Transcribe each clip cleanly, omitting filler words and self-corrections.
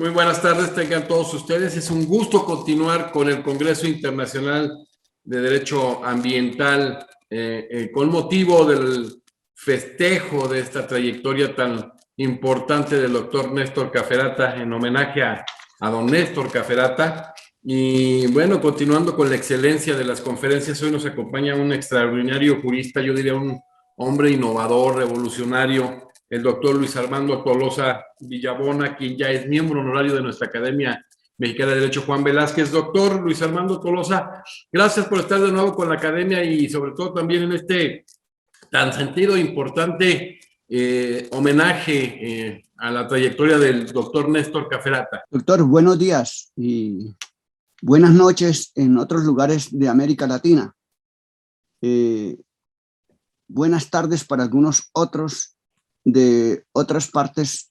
Muy buenas tardes, tengan todos ustedes. Es un gusto continuar con el Congreso Internacional de Derecho Ambiental con motivo del festejo de esta trayectoria tan importante del doctor Néstor Cafferata en homenaje a don Néstor Cafferata. Y bueno, continuando con la excelencia de las conferencias, hoy nos acompaña un extraordinario jurista, yo diría un hombre innovador, revolucionario, el doctor Luis Armando Tolosa Villabona, quien ya es miembro honorario de nuestra Academia Mexicana de Derecho Juan Velázquez. Doctor Luis Armando Tolosa, gracias por estar de nuevo con la Academia y sobre todo también en este tan sentido importante homenaje a la trayectoria del doctor Néstor Cafferata. Doctor, buenos días y buenas noches en otros lugares de América Latina. Buenas tardes para algunos otros de otras partes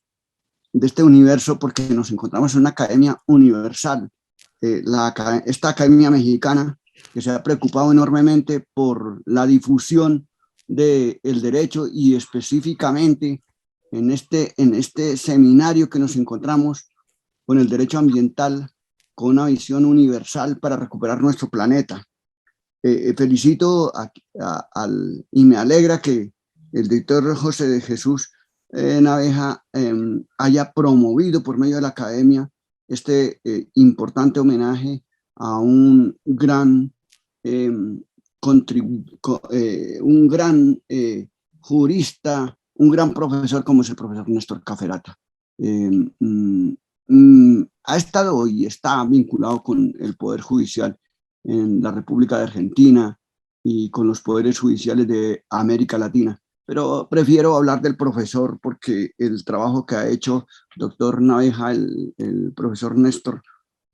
de este universo, porque nos encontramos en una academia universal. Esta academia mexicana que se ha preocupado enormemente por la difusión del derecho y específicamente en este seminario que nos encontramos con el derecho ambiental, con una visión universal para recuperar nuestro planeta. Felicito y me alegra que el doctor José de Jesús Naveja haya promovido por medio de la academia este importante homenaje a un gran, jurista, un gran profesor como es el profesor Néstor Cafferata. Ha estado y está vinculado con el Poder Judicial en la República de Argentina y con los poderes judiciales de América Latina. Pero prefiero hablar del profesor porque el trabajo que ha hecho doctor Naveja, el profesor Néstor,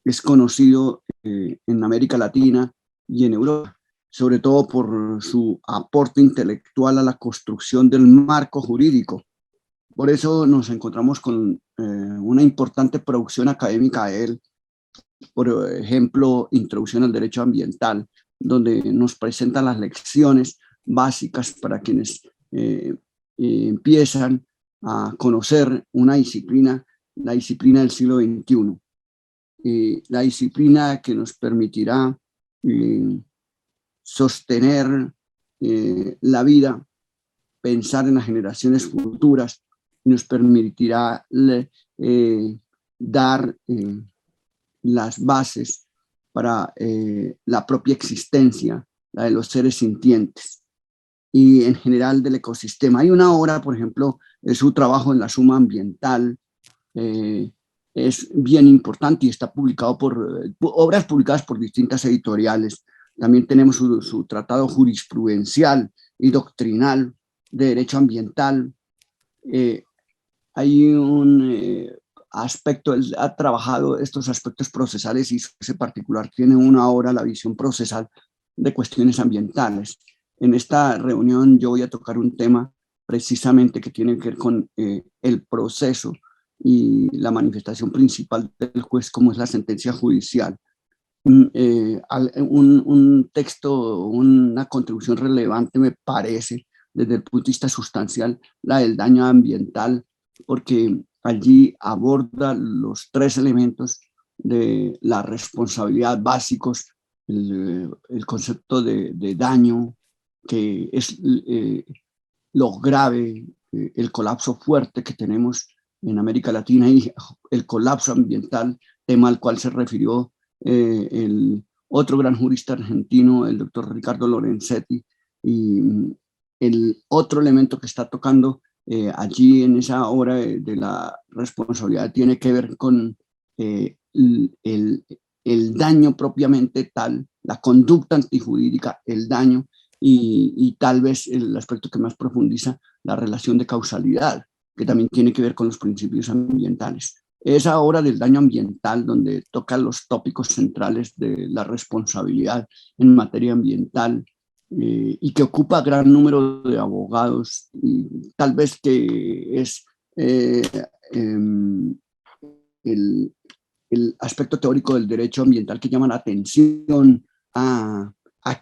es conocido en América Latina y en Europa, sobre todo por su aporte intelectual a la construcción del marco jurídico. Por eso nos encontramos con una importante producción académica de él, por ejemplo, Introducción al Derecho Ambiental, donde nos presenta las lecciones básicas para quienes empiezan a conocer una disciplina, la disciplina del siglo XXI, la disciplina que nos permitirá sostener la vida, pensar en las generaciones futuras, y nos permitirá dar las bases para la propia existencia, la de los seres sintientes y en general del ecosistema. Hay una obra, por ejemplo, su trabajo en la Suma Ambiental, es bien importante y está publicado por obras publicadas por distintas editoriales. También tenemos su tratado jurisprudencial y doctrinal de derecho ambiental. Hay un aspecto, él ha trabajado estos aspectos procesales y ese particular tiene una obra, La visión procesal de cuestiones ambientales. En esta reunión yo voy a tocar un tema precisamente que tiene que ver con el proceso y la manifestación principal del juez, como es la sentencia judicial. Un texto, una contribución relevante me parece desde el punto de vista sustancial, la del daño ambiental, porque allí aborda los tres elementos de la responsabilidad básicos, el concepto de daño, que es lo grave, el colapso fuerte que tenemos en América Latina y el colapso ambiental, tema al cual se refirió el otro gran jurista argentino, el doctor Ricardo Lorenzetti, y el otro elemento que está tocando allí en esa obra de la responsabilidad tiene que ver con el daño propiamente tal, la conducta antijurídica, el daño y tal vez el aspecto que más profundiza la relación de causalidad, que también tiene que ver con los principios ambientales. Esa obra del daño ambiental, donde toca los tópicos centrales de la responsabilidad en materia ambiental, y que ocupa gran número de abogados, y tal vez que es el aspecto teórico del derecho ambiental que llama la atención a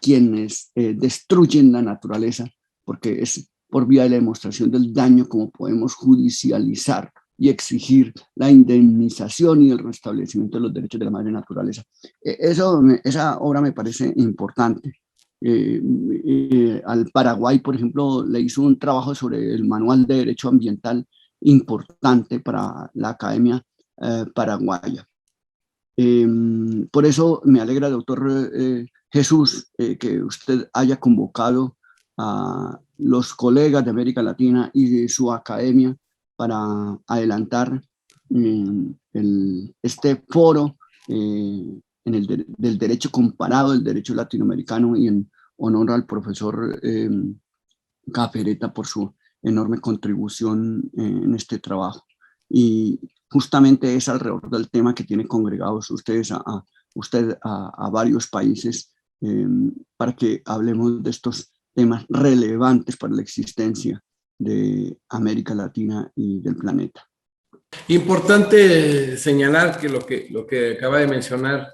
quienes destruyen la naturaleza, porque es por vía de la demostración del daño como podemos judicializar y exigir la indemnización y el restablecimiento de los derechos de la madre naturaleza. Esa obra me parece importante. Al Paraguay, por ejemplo, le hizo un trabajo sobre el manual de derecho ambiental importante para la academia paraguaya. Por eso me alegra, doctor Jesús, que usted haya convocado a los colegas de América Latina y de su academia para adelantar este foro del derecho comparado, del derecho latinoamericano, y en honor al profesor Cafereta por su enorme contribución en este trabajo. Y justamente es alrededor del tema que tienen congregados ustedes a varios países para que hablemos de estos temas relevantes para la existencia de América Latina y del planeta. Importante señalar que lo que acaba de mencionar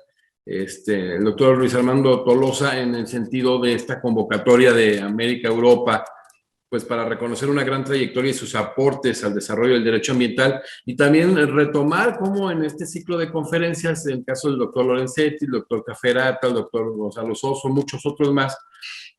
el doctor Luis Armando Tolosa en el sentido de esta convocatoria de América-Europa, pues para reconocer una gran trayectoria y sus aportes al desarrollo del derecho ambiental, y también retomar cómo en este ciclo de conferencias, en el caso del doctor Lorenzetti, el doctor Caferata, el doctor Gonzalo Soso, muchos otros más,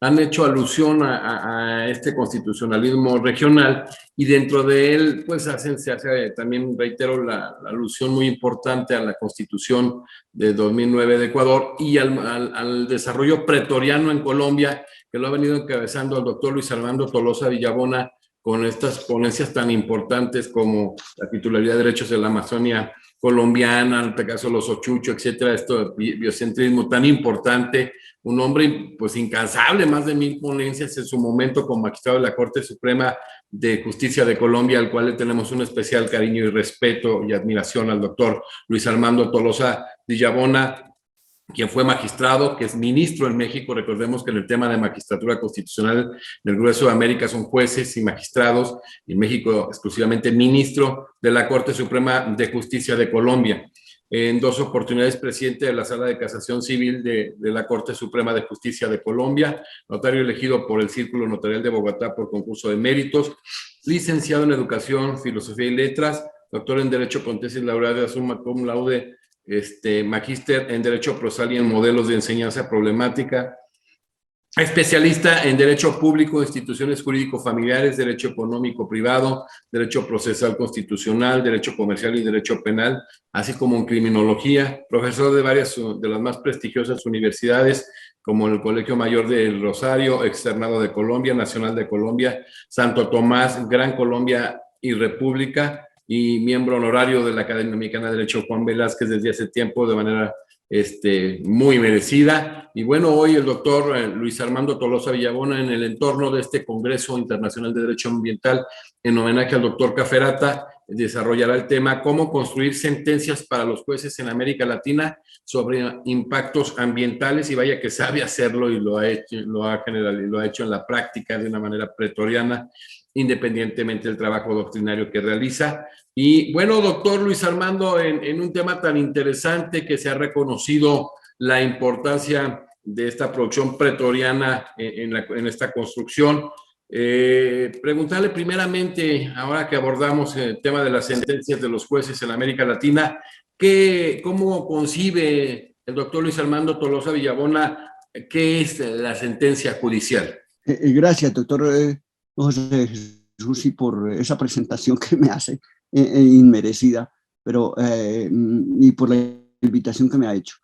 han hecho alusión a este constitucionalismo regional, y dentro de él pues se hace también, reitero, la alusión muy importante a la Constitución de 2009 de Ecuador y al desarrollo pretoriano en Colombia, que lo ha venido encabezando el doctor Luis Armando Tolosa Villabona, con estas ponencias tan importantes como la titularidad de derechos de la Amazonia colombiana, en este caso los Ochucho, etcétera, esto de biocentrismo tan importante, un hombre pues incansable, más de 1000 ponencias en su momento como magistrado de la Corte Suprema de Justicia de Colombia, al cual le tenemos un especial cariño y respeto y admiración al doctor Luis Armando Tolosa Villabona, quien fue magistrado, que es ministro en México. Recordemos que en el tema de magistratura constitucional del grueso de América son jueces y magistrados, y en México exclusivamente ministro de la Corte Suprema de Justicia de Colombia. En 2 oportunidades presidente de la Sala de Casación Civil de la Corte Suprema de Justicia de Colombia, notario elegido por el Círculo Notarial de Bogotá por concurso de méritos, licenciado en Educación, Filosofía y Letras, doctor en Derecho con tesis laureada summa cum laude, magíster en Derecho Procesal y en Modelos de Enseñanza Problemática, especialista en Derecho Público, Instituciones Jurídico-Familiares, Derecho Económico Privado, Derecho Procesal Constitucional, Derecho Comercial y Derecho Penal, así como en Criminología, profesor de varias de las más prestigiosas universidades, como el Colegio Mayor del Rosario, Externado de Colombia, Nacional de Colombia, Santo Tomás, Gran Colombia y República, y miembro honorario de la Academia Mexicana de Derecho Juan Velázquez desde hace tiempo, de manera muy merecida. Y bueno, hoy el doctor Luis Armando Tolosa Villabona, en el entorno de este Congreso Internacional de Derecho Ambiental, en homenaje al doctor Caferata, desarrollará el tema cómo construir sentencias para los jueces en América Latina sobre impactos ambientales, y vaya que sabe hacerlo, y lo ha hecho en la práctica de una manera pretoriana, independientemente del trabajo doctrinario que realiza. Y bueno, doctor Luis Armando, en un tema tan interesante que se ha reconocido la importancia de esta producción pretoriana en esta construcción, preguntarle primeramente, ahora que abordamos el tema de las sentencias de los jueces en América Latina, ¿cómo concibe el doctor Luis Armando Tolosa Villabona qué es la sentencia judicial? Gracias, doctor José Jesús, y por esa presentación que me hace inmerecida, pero y por la invitación que me ha hecho.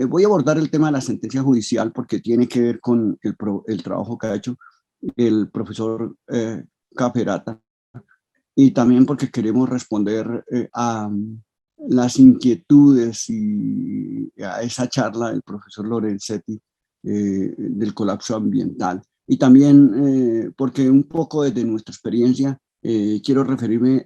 Voy a abordar el tema de la sentencia judicial porque tiene que ver con el trabajo que ha hecho el profesor Caferata, y también porque queremos responder a las inquietudes y a esa charla del profesor Lorenzetti del colapso ambiental. Y también porque un poco desde nuestra experiencia quiero referirme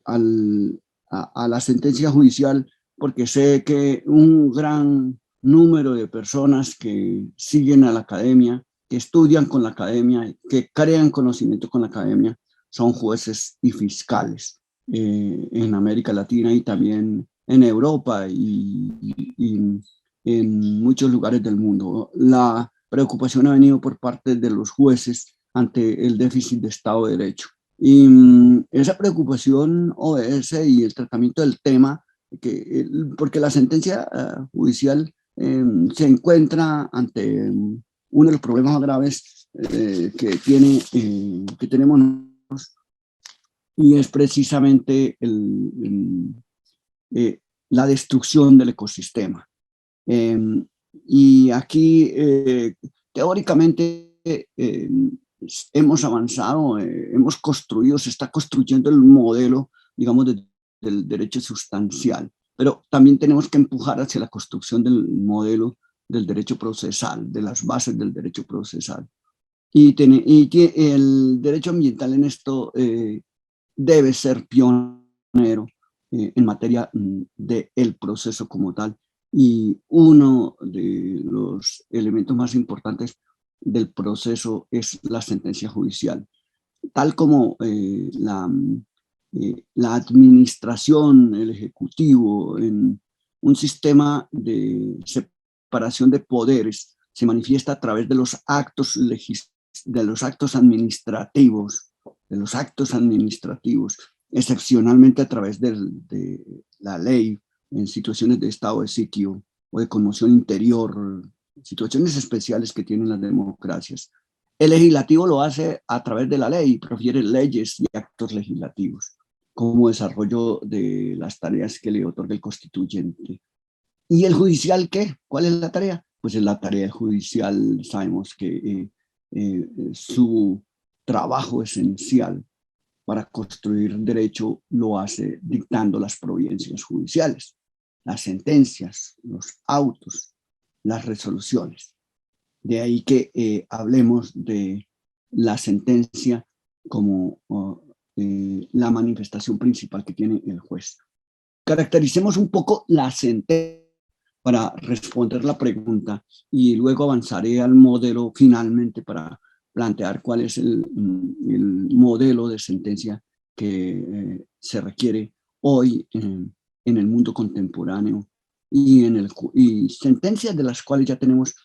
a la sentencia judicial, porque sé que un gran número de personas que siguen a la academia, que estudian con la academia, que crean conocimiento con la academia, son jueces y fiscales en América Latina y también en Europa y en muchos lugares del mundo. La preocupación ha venido por parte de los jueces ante el déficit de Estado de Derecho. Y esa preocupación obedece y el tratamiento del tema, porque la sentencia judicial se encuentra ante uno de los problemas más graves que tenemos nosotros, y es precisamente la destrucción del ecosistema. Eh, y aquí, teóricamente, hemos avanzado, hemos construido, se está construyendo el modelo, digamos, del derecho sustancial, pero también tenemos que empujar hacia la construcción del modelo del derecho procesal, de las bases del derecho procesal. El derecho ambiental en esto debe ser pionero en materia del proceso como tal. Y uno de los elementos más importantes del proceso es la sentencia judicial. Tal como la administración, el ejecutivo, en un sistema de separación de poderes, se manifiesta a través de los actos administrativos, excepcionalmente a través de la ley, en situaciones de estado de sitio o de conmoción interior, situaciones especiales que tienen las democracias. El legislativo lo hace a través de la ley, profiere leyes y actos legislativos como desarrollo de las tareas que le otorga el constituyente. ¿Y el judicial qué? ¿Cuál es la tarea? Pues es la tarea judicial, sabemos que su trabajo esencial para construir derecho lo hace dictando las providencias judiciales, las sentencias, los autos, las resoluciones. De ahí que hablemos de la sentencia como la manifestación principal que tiene el juez. Caractericemos un poco la sentencia para responder la pregunta y luego avanzaré al modelo finalmente para plantear cuál es el modelo de sentencia que se requiere hoy en el mundo contemporáneo y sentencias de las cuales ya tenemos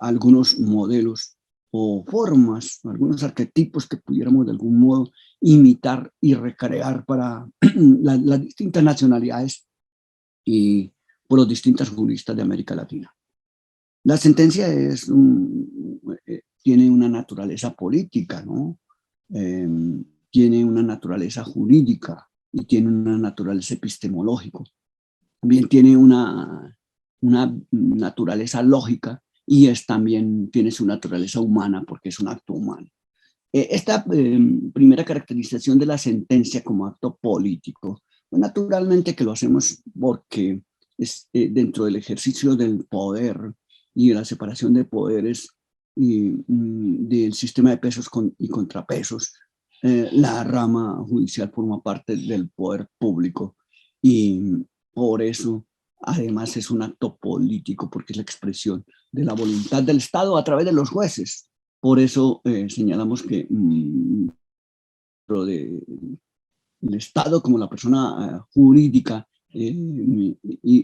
algunos modelos o formas, algunos arquetipos que pudiéramos de algún modo imitar y recrear para las distintas nacionalidades y por los distintos juristas de América Latina. La sentencia tiene una naturaleza política, ¿no? Tiene una naturaleza jurídica y tiene una naturaleza epistemológica. También tiene una naturaleza lógica y también tiene su naturaleza humana porque es un acto humano. Esta primera caracterización de la sentencia como acto político, pues naturalmente que lo hacemos porque es dentro del ejercicio del poder y de la separación de poderes y del sistema de pesos y contrapesos, la rama judicial forma parte del poder público y por eso además es un acto político porque es la expresión de la voluntad del Estado a través de los jueces. Por eso señalamos que el Estado como la persona jurídica y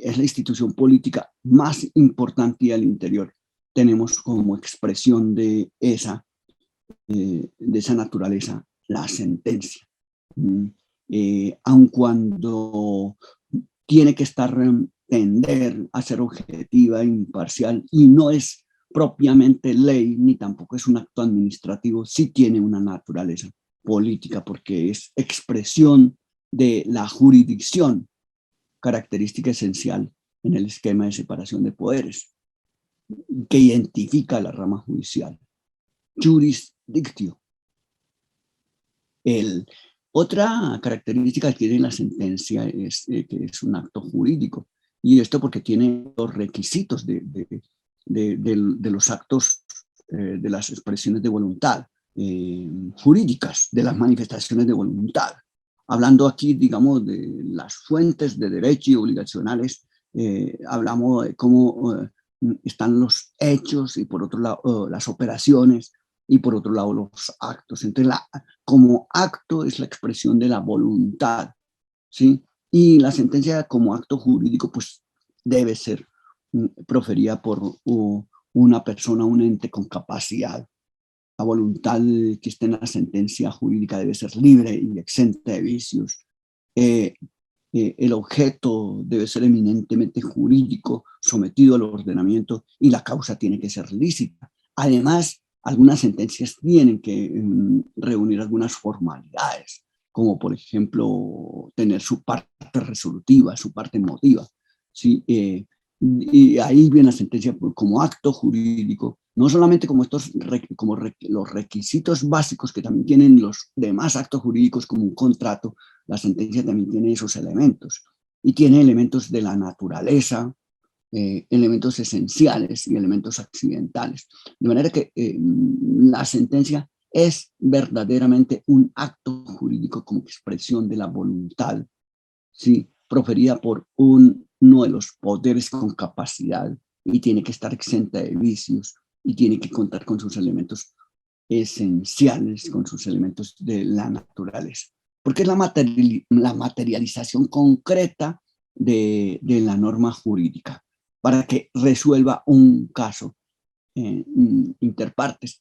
es la institución política más importante al interior. Tenemos como expresión de esa naturaleza la sentencia. Aun cuando tiene que tender a ser objetiva e imparcial y no es propiamente ley, ni tampoco es un acto administrativo, sí tiene una naturaleza política porque es expresión de la jurisdicción, característica esencial en el esquema de separación de poderes que identifica la rama judicial. Jurisdictio. Otra característica que tiene la sentencia es que es un acto jurídico, y esto porque tiene los requisitos de los actos, de las expresiones de voluntad jurídicas, de las manifestaciones de voluntad. Hablando aquí, digamos, de las fuentes de derecho y obligacionales, hablamos de cómo están los hechos y por otro lado las operaciones y por otro lado los actos. Entonces, como acto es la expresión de la voluntad, ¿sí? Y la sentencia como acto jurídico, pues debe ser proferida por una persona, un ente con capacidad la voluntad que está en la sentencia jurídica debe ser libre y exenta de vicios. El objeto debe ser eminentemente jurídico, sometido al ordenamiento, y la causa tiene que ser lícita. Además, algunas sentencias tienen que reunir algunas formalidades, como por ejemplo tener su parte resolutiva, su parte emotiva, ¿sí? Y ahí viene la sentencia como acto jurídico, no solamente como los requisitos básicos que también tienen los demás actos jurídicos como un contrato. La sentencia también tiene esos elementos y tiene elementos de la naturaleza, elementos esenciales y elementos accidentales. De manera que la sentencia es verdaderamente un acto jurídico como expresión de la voluntad, ¿sí? Proferida por uno de los poderes con capacidad, y tiene que estar exenta de vicios y tiene que contar con sus elementos esenciales, con sus elementos de la naturaleza. Porque es la materialización concreta de la norma jurídica para que resuelva un caso interpartes.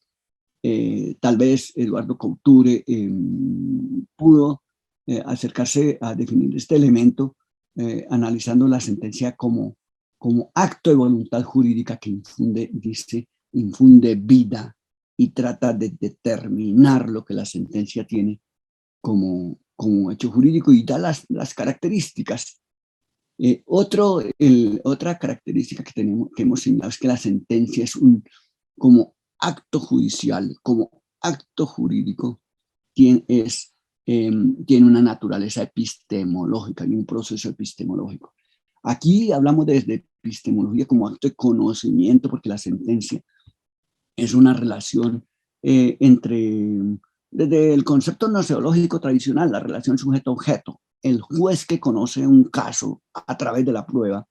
Tal vez Eduardo Couture pudo acercarse a definir este elemento analizando la sentencia como acto de voluntad jurídica que infunde vida y trata de determinar lo que la sentencia tiene como hecho jurídico y da las características. Otra característica que hemos señalado es que la sentencia es como acto judicial, como acto jurídico, tiene una naturaleza epistemológica y un proceso epistemológico. Aquí hablamos desde epistemología como acto de conocimiento, porque la sentencia es una relación desde el concepto noseológico tradicional, la relación sujeto-objeto, el juez que conoce un caso a través de la prueba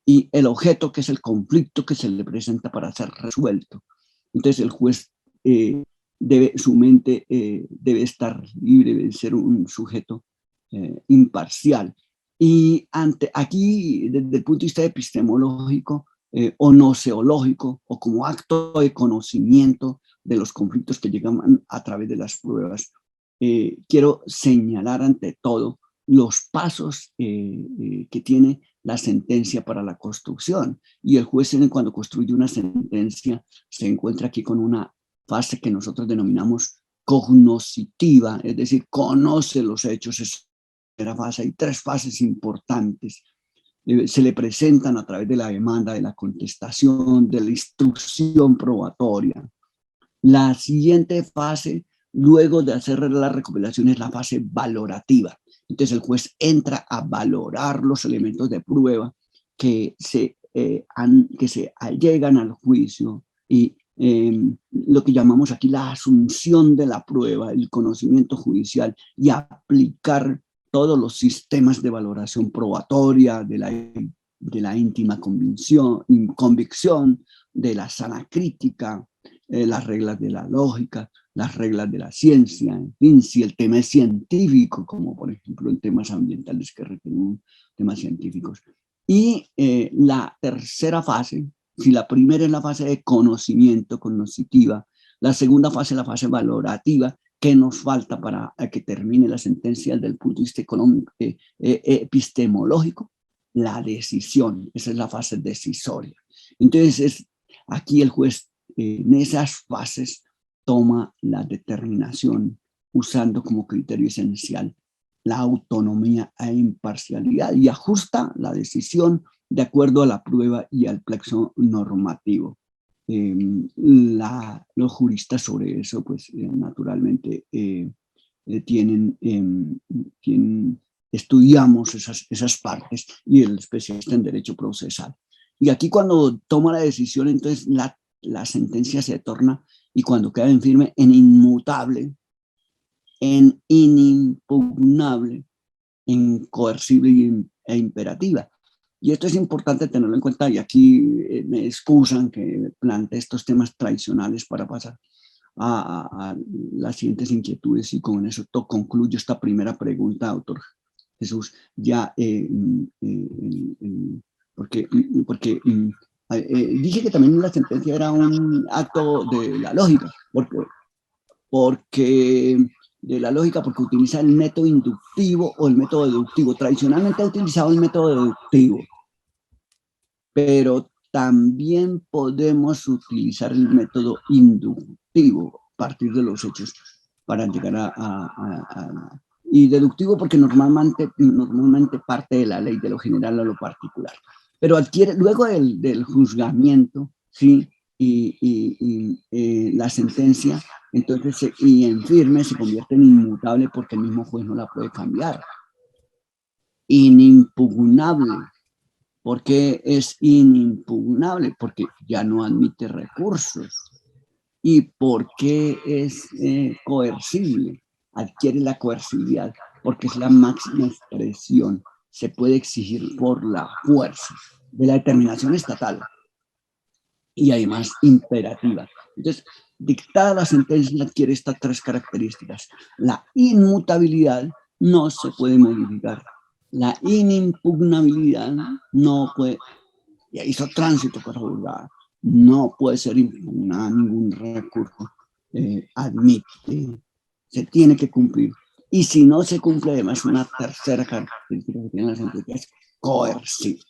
y el objeto que es el conflicto que se le presenta para ser resuelto. Entonces el juez su mente debe estar libre, debe ser un sujeto imparcial. Y aquí, desde el punto de vista epistemológico o noseológico, o como acto de conocimiento de los conflictos que llegan a través de las pruebas, quiero señalar ante todo los pasos que tiene la sentencia para la construcción. Y el juez, cuando construye una sentencia, se encuentra aquí con una fase que nosotros denominamos cognoscitiva, es decir, conoce los hechos. Es la primera fase. Hay tres fases importantes. Se le presentan a través de la demanda, de la contestación, de la instrucción probatoria. La siguiente fase, luego de hacer la recopilación, es la fase valorativa. Entonces el juez entra a valorar los elementos de prueba que se allegan al juicio y lo que llamamos aquí la asunción de la prueba, el conocimiento judicial, y aplicar todos los sistemas de valoración probatoria de la íntima convicción, de la sana crítica, las reglas de la lógica, las reglas de la ciencia, en fin, si el tema es científico, como por ejemplo en temas ambientales que requieren temas científicos. Y la tercera fase, si la primera es la fase de conocimiento, cognoscitiva, la segunda fase es la fase valorativa, que nos falta para que termine la sentencia desde el punto de vista económico, epistemológico, la decisión. Esa es la fase decisoria. Entonces, aquí el juez en esas fases toma la determinación usando como criterio esencial la autonomía e imparcialidad y ajusta la decisión de acuerdo a la prueba y al plexo normativo. Los juristas sobre eso, pues naturalmente estudiamos esas partes, y el especialista en derecho procesal. Y aquí cuando toma la decisión, entonces la sentencia se torna, y cuando queda en firme, en inmutable, en inimpugnable, en coercible e imperativa. Y esto es importante tenerlo en cuenta, y aquí me excusan que plantee estos temas tradicionales para pasar a las siguientes inquietudes, y con eso concluyo esta primera pregunta, doctor Jesús, ya porque dije que también la sentencia era un acto de la lógica, porque porque de la lógica, porque utiliza el método inductivo o el método deductivo. Tradicionalmente ha utilizado el método deductivo, pero también podemos utilizar el método inductivo a partir de los hechos para llegar y deductivo porque normalmente parte de la ley, de lo general a lo particular. Pero adquiere, luego del juzgamiento, ¿sí? La sentencia, entonces, y en firme se convierte en inmutable porque el mismo juez no la puede cambiar. Inimpugnable. ¿Por qué es inimpugnable? Porque ya no admite recursos. ¿Y por qué es coercible? Adquiere la coercibilidad porque es la máxima expresión. Se puede exigir por la fuerza de la determinación estatal y además imperativa. Entonces, dictada la sentencia adquiere estas tres características. La inmutabilidad no se puede modificar. La inimpugnabilidad no puede, ya hizo tránsito por la juzgada, no puede ser impugnada, ningún recurso admite, se tiene que cumplir. Y si no se cumple, además, una tercera característica que tiene la sentencia es coerciva.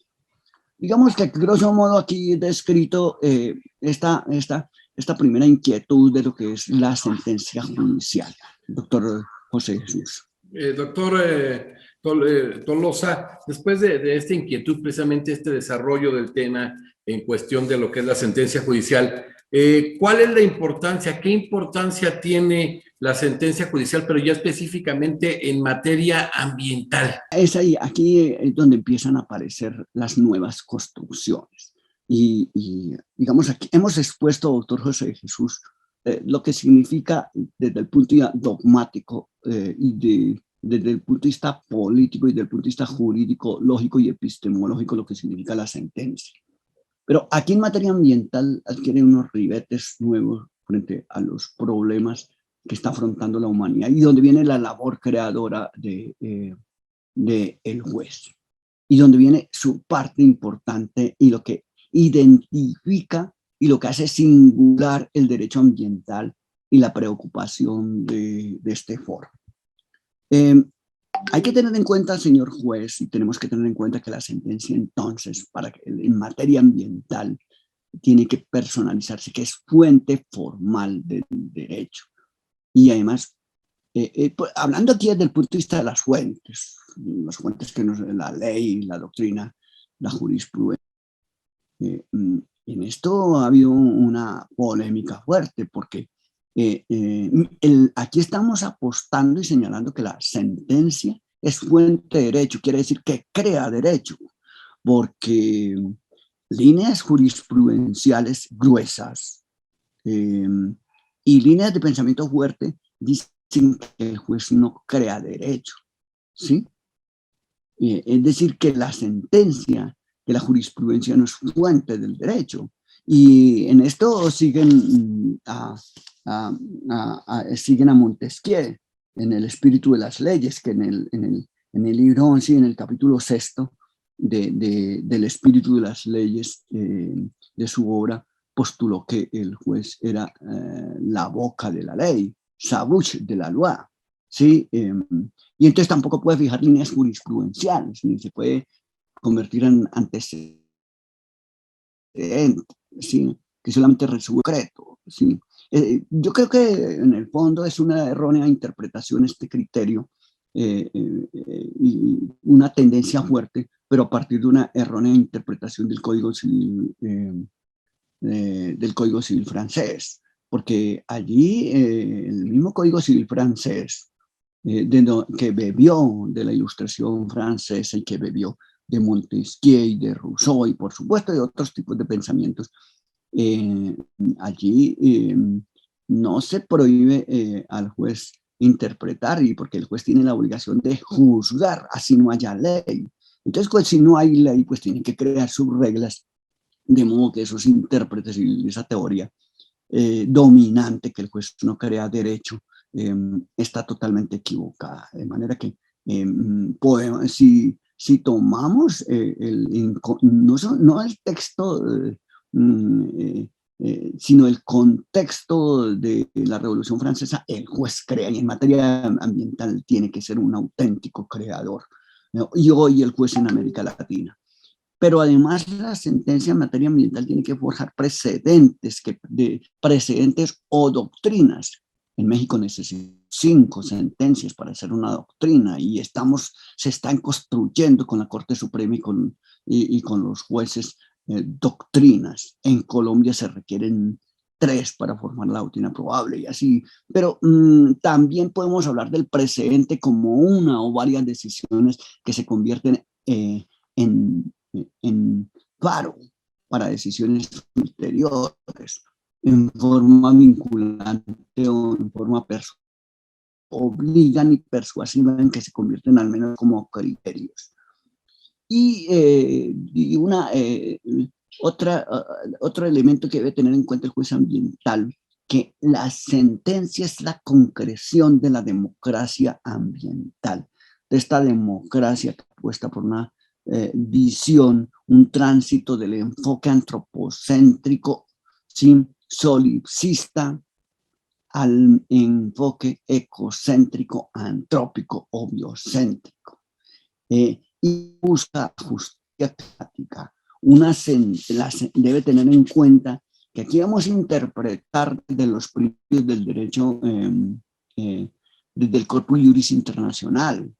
Digamos que, grosso modo, aquí he descrito esta primera inquietud de lo que es la sentencia judicial. Doctor José Jesús. Tolosa, después de esta inquietud, precisamente este desarrollo del tema en cuestión de lo que es la sentencia judicial, ¿cuál es la importancia? ¿Qué importancia tiene la sentencia judicial, pero ya específicamente en materia ambiental? Es ahí, aquí es donde empiezan a aparecer las nuevas construcciones. Y digamos, aquí hemos expuesto, doctor José Jesús, lo que significa desde el punto de vista dogmático desde el punto de vista político y desde el punto de vista jurídico, lógico y epistemológico, lo que significa la sentencia. Pero aquí en materia ambiental adquiere unos ribetes nuevos frente a los problemas que está afrontando la humanidad y donde viene la labor creadora del juez y donde viene su parte importante y lo que identifica y lo que hace singular el derecho ambiental y la preocupación de este foro. Hay que tener en cuenta, señor juez, y tenemos que tener en cuenta que la sentencia entonces, en materia ambiental, tiene que personalizarse, que es fuente formal del derecho. Y además, hablando aquí desde el punto de vista de las fuentes que nos la ley, la doctrina, la jurisprudencia, en esto ha habido una polémica fuerte porque aquí estamos apostando y señalando que la sentencia es fuente de derecho, quiere decir que crea derecho, porque líneas jurisprudenciales gruesas y líneas de pensamiento fuerte dicen que el juez no crea derecho, ¿sí? Es decir, que la sentencia, que la jurisprudencia no es fuente del derecho. Y en esto siguen siguen a Montesquieu en el espíritu de las leyes, que en el libro 11, en el capítulo 6 del espíritu de las leyes de su obra, postuló que el juez era la boca de la ley, sa bouche de la loi, ¿sí? Y entonces tampoco puede fijar líneas jurisprudenciales, ni se puede convertir en antecedente, ¿sí? Que solamente resuelve concreto, ¿sí? Yo creo que en el fondo es una errónea interpretación este criterio y una tendencia fuerte, pero a partir de una errónea interpretación del Código Civil francés, porque allí el mismo Código Civil francés que bebió de la Ilustración francesa y que bebió de Montesquieu y de Rousseau y por supuesto de otros tipos de pensamientos, allí no se prohíbe al juez interpretar, y porque el juez tiene la obligación de juzgar, así no haya ley. Entonces, pues, si no hay ley, pues tienen que crear sus reglas, de modo que esos intérpretes y esa teoría dominante que el juez no crea derecho está totalmente equivocada. De manera que podemos, si tomamos no el texto sino el contexto de la Revolución Francesa, el juez crea, y en materia ambiental tiene que ser un auténtico creador, ¿no? Y hoy el juez en América Latina. Pero además la sentencia en materia ambiental tiene que forjar precedentes, precedentes o doctrinas. En México necesitamos 5 sentencias para hacer una doctrina y se están construyendo con la Corte Suprema y con los jueces doctrinas. En Colombia se requieren 3 para formar la doctrina probable y así. Pero también podemos hablar del precedente como una o varias decisiones que se convierten en faro para decisiones ulteriores, en forma vinculante o en forma obligan y persuasiva, en que se convierten al menos como criterios. Y otro elemento que debe tener en cuenta el juez ambiental, que la sentencia es la concreción de la democracia ambiental, de esta democracia puesta por una visión, un tránsito del enfoque antropocéntrico, ¿sí?, solipsista, al enfoque ecocéntrico, antrópico o biocéntrico. Y busca justicia climática. Debe tener en cuenta que aquí vamos a interpretar de los principios del derecho desde el Corpus Juris Internacional.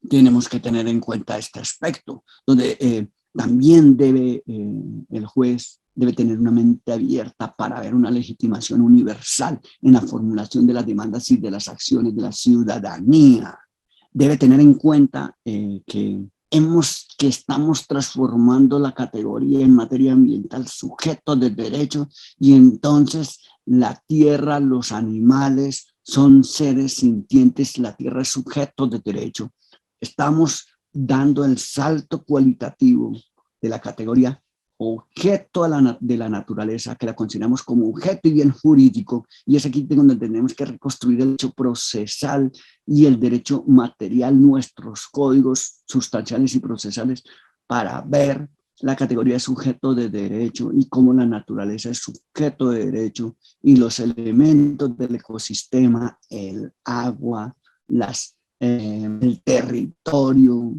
Tenemos que tener en cuenta este aspecto, donde también el juez debe tener una mente abierta para ver una legitimación universal en la formulación de las demandas y de las acciones de la ciudadanía. Debe tener en cuenta que estamos transformando la categoría en materia ambiental sujeto de derecho, y entonces la tierra, los animales son seres sintientes, la tierra es sujeto de derecho. Estamos dando el salto cualitativo de la categoría objeto de la naturaleza, que la consideramos como objeto y bien jurídico, y es aquí donde tenemos que reconstruir el derecho procesal y el derecho material, nuestros códigos sustanciales y procesales, para ver la categoría de sujeto de derecho y cómo la naturaleza es sujeto de derecho, y los elementos del ecosistema, el agua, el territorio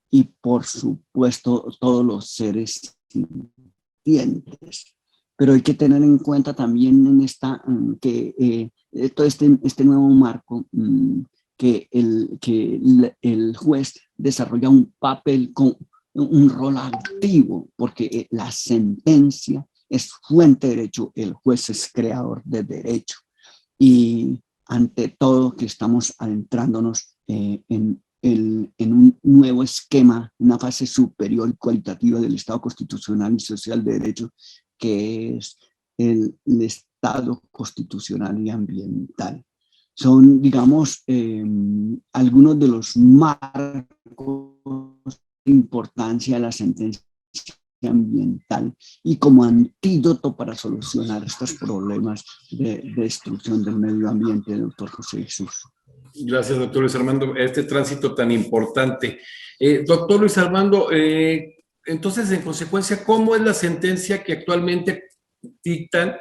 y por supuesto todos los seres sintientes. Pero hay que tener en cuenta también que todo este nuevo marco, que el juez desarrolla un papel, un rol activo, porque la sentencia es fuente de derecho, el juez es creador de derecho. Y ante todo que estamos adentrándonos en un nuevo esquema, una fase superior y cualitativa del Estado constitucional y social de derecho, que es el Estado constitucional y ambiental. Son, digamos, algunos de los marcos de importancia de la sentencia ambiental y como antídoto para solucionar estos problemas de destrucción del medio ambiente, doctor José Jesús. Gracias, doctor Luis Armando, este tránsito tan importante. Doctor Luis Armando, entonces, en consecuencia, ¿cómo es la sentencia que actualmente dictan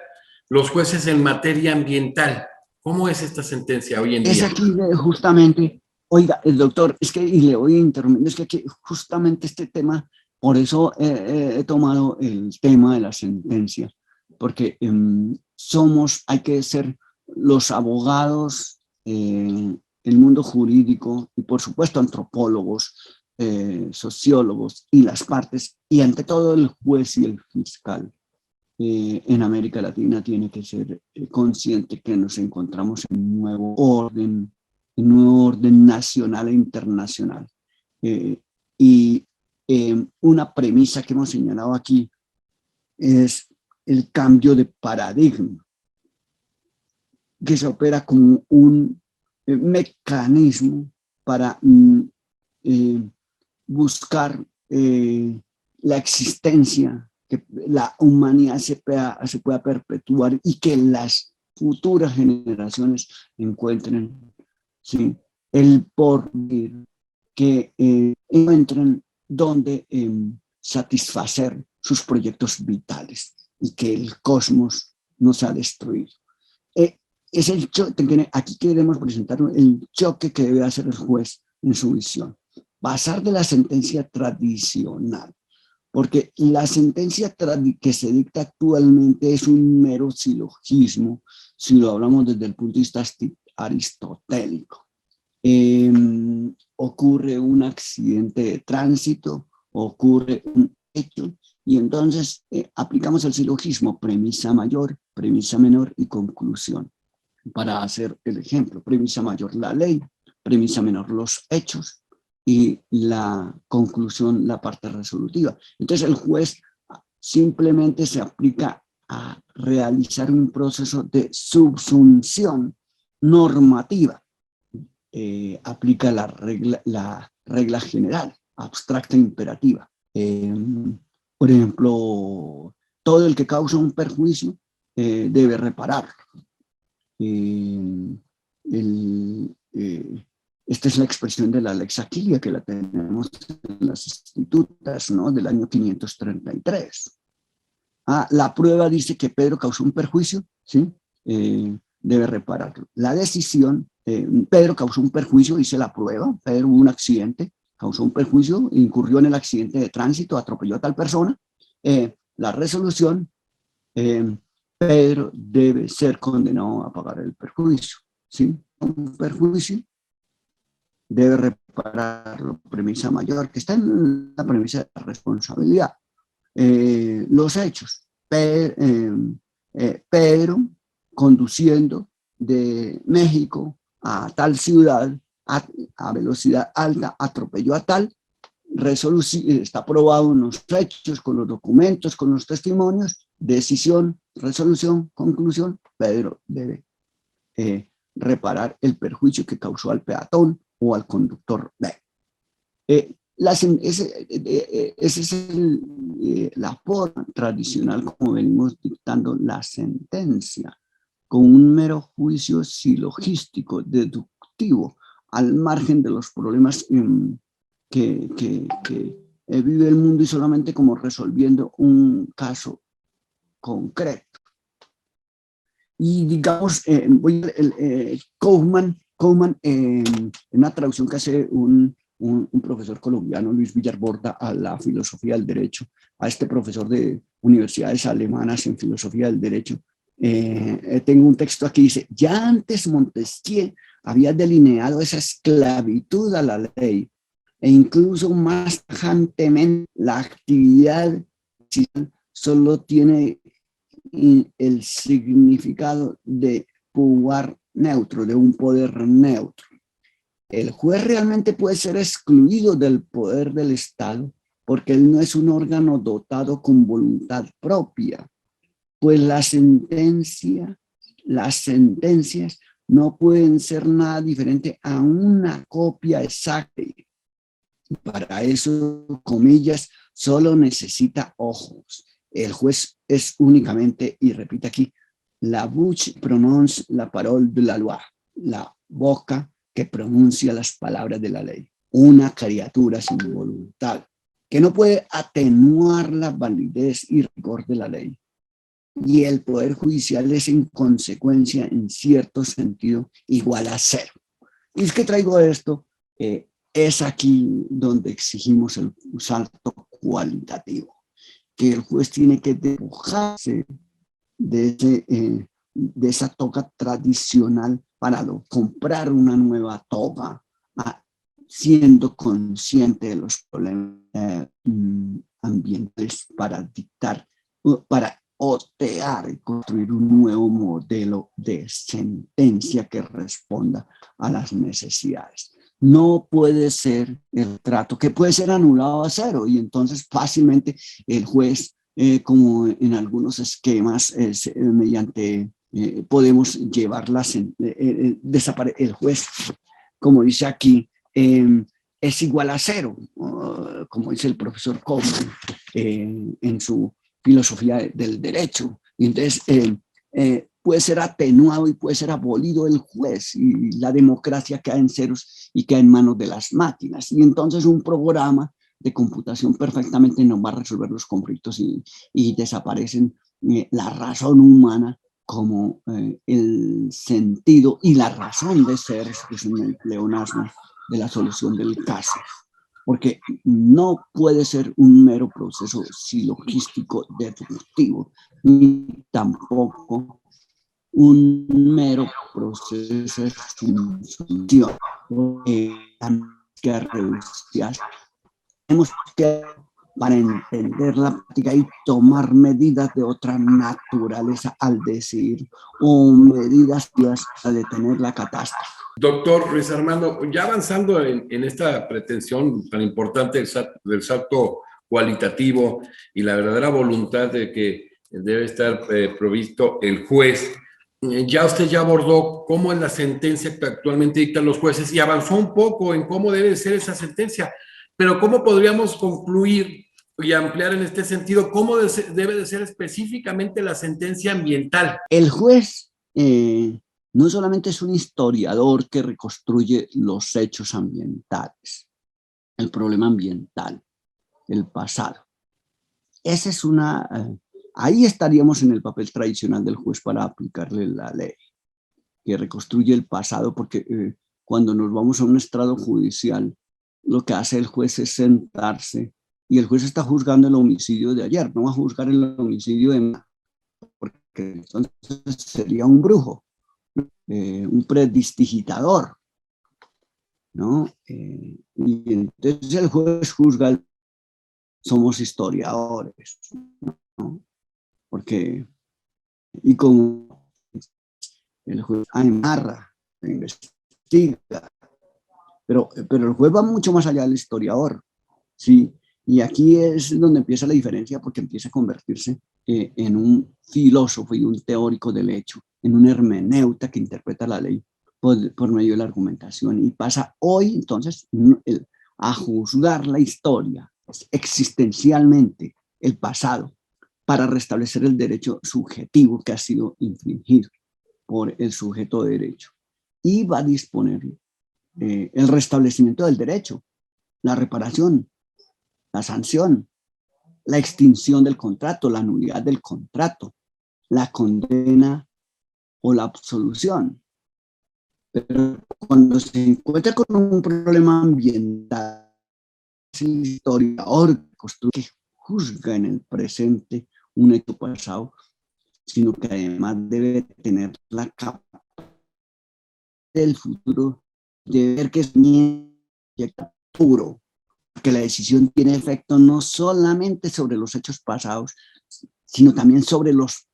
los jueces en materia ambiental? ¿Cómo es esta sentencia hoy en día? Es aquí justamente, oiga, el doctor, es que, y le voy a interrumpir, es que aquí justamente este tema, por eso he tomado el tema de la sentencia, porque hay que ser los abogados, el mundo jurídico y por supuesto antropólogos, sociólogos y las partes, y ante todo el juez y el fiscal en América Latina tiene que ser consciente que nos encontramos en un nuevo orden nacional e internacional. Una premisa que hemos señalado aquí es el cambio de paradigma, que se opera como un mecanismo para buscar la existencia, que la humanidad se pueda perpetuar y que las futuras generaciones encuentren, ¿sí?, el porvenir, que encuentren donde satisfacer sus proyectos vitales y que el cosmos no se ha destruido. Es el aquí queremos presentar el choque que debe hacer el juez en su visión. Pasar de la sentencia tradicional, porque la sentencia que se dicta actualmente es un mero silogismo, si lo hablamos desde el punto de vista aristotélico. Ocurre un accidente de tránsito, ocurre un hecho, y entonces aplicamos el silogismo, premisa mayor, premisa menor y conclusión. Para hacer el ejemplo, premisa mayor la ley, premisa menor los hechos y la conclusión la parte resolutiva. Entonces el juez simplemente se aplica a realizar un proceso de subsunción normativa. Aplica la regla general, abstracta e imperativa. Por ejemplo, todo el que causa un perjuicio debe repararlo. Esta es la expresión de la Lex Aquilia, que la tenemos en las institutas, ¿no?, del año 533. La prueba dice que Pedro causó un perjuicio, ¿sí? Debe repararlo. La decisión, Pedro causó un perjuicio, dice la prueba, Pedro hubo un accidente, causó un perjuicio, incurrió en el accidente de tránsito, atropelló a tal persona. La resolución, Pedro debe ser condenado a pagar el perjuicio, ¿sí? Un perjuicio debe repararlo, premisa mayor, que está en la premisa de la responsabilidad. Los hechos, Pedro conduciendo de México a tal ciudad a velocidad alta, atropelló a tal, está probado en los hechos, con los documentos, con los testimonios, decisión, resolución, conclusión, Pedro debe reparar el perjuicio que causó al peatón o al conductor B. Esa es la forma tradicional como venimos dictando la sentencia, con un mero juicio silogístico, deductivo, al margen de los problemas que vive el mundo y solamente como resolviendo un caso concreto. Y digamos, Kaufman, en una traducción que hace un profesor colombiano, Luis Villarborda, a la filosofía del derecho, a este profesor de universidades alemanas en filosofía del derecho, tengo un texto aquí, dice: ya antes Montesquieu había delineado esa esclavitud a la ley, e incluso más tajantemente la actividad solo tiene el significado de pouvoir neutro, de un poder neutro. El juez realmente puede ser excluido del poder del Estado porque él no es un órgano dotado con voluntad propia, pues las sentencias no pueden ser nada diferente a una copia exacta. Para eso, comillas, solo necesita ojos. El juez es únicamente, y repite aquí, la bouche prononce la parole de la loi, la boca que pronuncia las palabras de la ley. Una criatura sin voluntad, que no puede atenuar la validez y rigor de la ley. Y el poder judicial es en consecuencia, en cierto sentido, igual a cero. Y es que traigo esto, es aquí donde exigimos el salto cualitativo, que el juez tiene que despojarse de esa toga tradicional para comprar una nueva toga, siendo consciente de los problemas ambientales para dictar, para otear y construir un nuevo modelo de sentencia que responda a las necesidades. No puede ser el trato, que puede ser anulado a cero, y entonces fácilmente el juez, como en algunos esquemas, mediante podemos llevarlas, el juez, como dice aquí, es igual a cero, como dice el profesor Kaufman en su filosofía del derecho. Y entonces puede ser atenuado y puede ser abolido el juez, y la democracia queda en ceros y queda en manos de las máquinas. Y entonces un programa de computación perfectamente nos va a resolver los conflictos y desaparecen la razón humana como el sentido y la razón de ser, que es un pleonasmo, de la solución del caso. Porque no puede ser un mero proceso silogístico deductivo, ni tampoco un mero proceso de asunción. Que reducir. Tenemos que, para entender la práctica y tomar medidas de otra naturaleza al decir, o medidas para detener la catástrofe. Doctor Luis Armando, ya avanzando en esta pretensión tan importante del salto cualitativo y la verdadera voluntad de que debe estar provisto el juez, ya usted ya abordó cómo es la sentencia que actualmente dictan los jueces y avanzó un poco en cómo debe ser esa sentencia, pero ¿cómo podríamos concluir y ampliar en este sentido cómo debe de ser específicamente la sentencia ambiental? El juez no solamente es un historiador que reconstruye los hechos ambientales, el problema ambiental, el pasado. Esa es ahí estaríamos en el papel tradicional del juez para aplicarle la ley, que reconstruye el pasado, porque cuando nos vamos a un estrado judicial, lo que hace el juez es sentarse y el juez está juzgando el homicidio de ayer, no va a juzgar el homicidio de mañana, porque entonces sería un brujo, un predistigitador, ¿no? Y entonces el juez juzga, somos historiadores, ¿no? Porque, y como el juez amarra, investiga, pero el juez va mucho más allá del historiador, ¿sí? Y aquí es donde empieza la diferencia, porque empieza a convertirse en un filósofo y un teórico del hecho, en un hermeneuta que interpreta la ley por medio de la argumentación, y pasa hoy entonces a juzgar la historia existencialmente, el pasado, para restablecer el derecho subjetivo que ha sido infringido por el sujeto de derecho, y va a disponer el restablecimiento del derecho, la reparación, la sanción, la extinción del contrato, la nulidad del contrato, la condena o la absolución. Pero cuando se encuentra con un problema ambiental, el historiador que juzga en el presente un hecho pasado, sino que además debe tener la capacidad del futuro de ver que es puro, que la decisión tiene efecto no solamente sobre los hechos pasados, sino también sobre los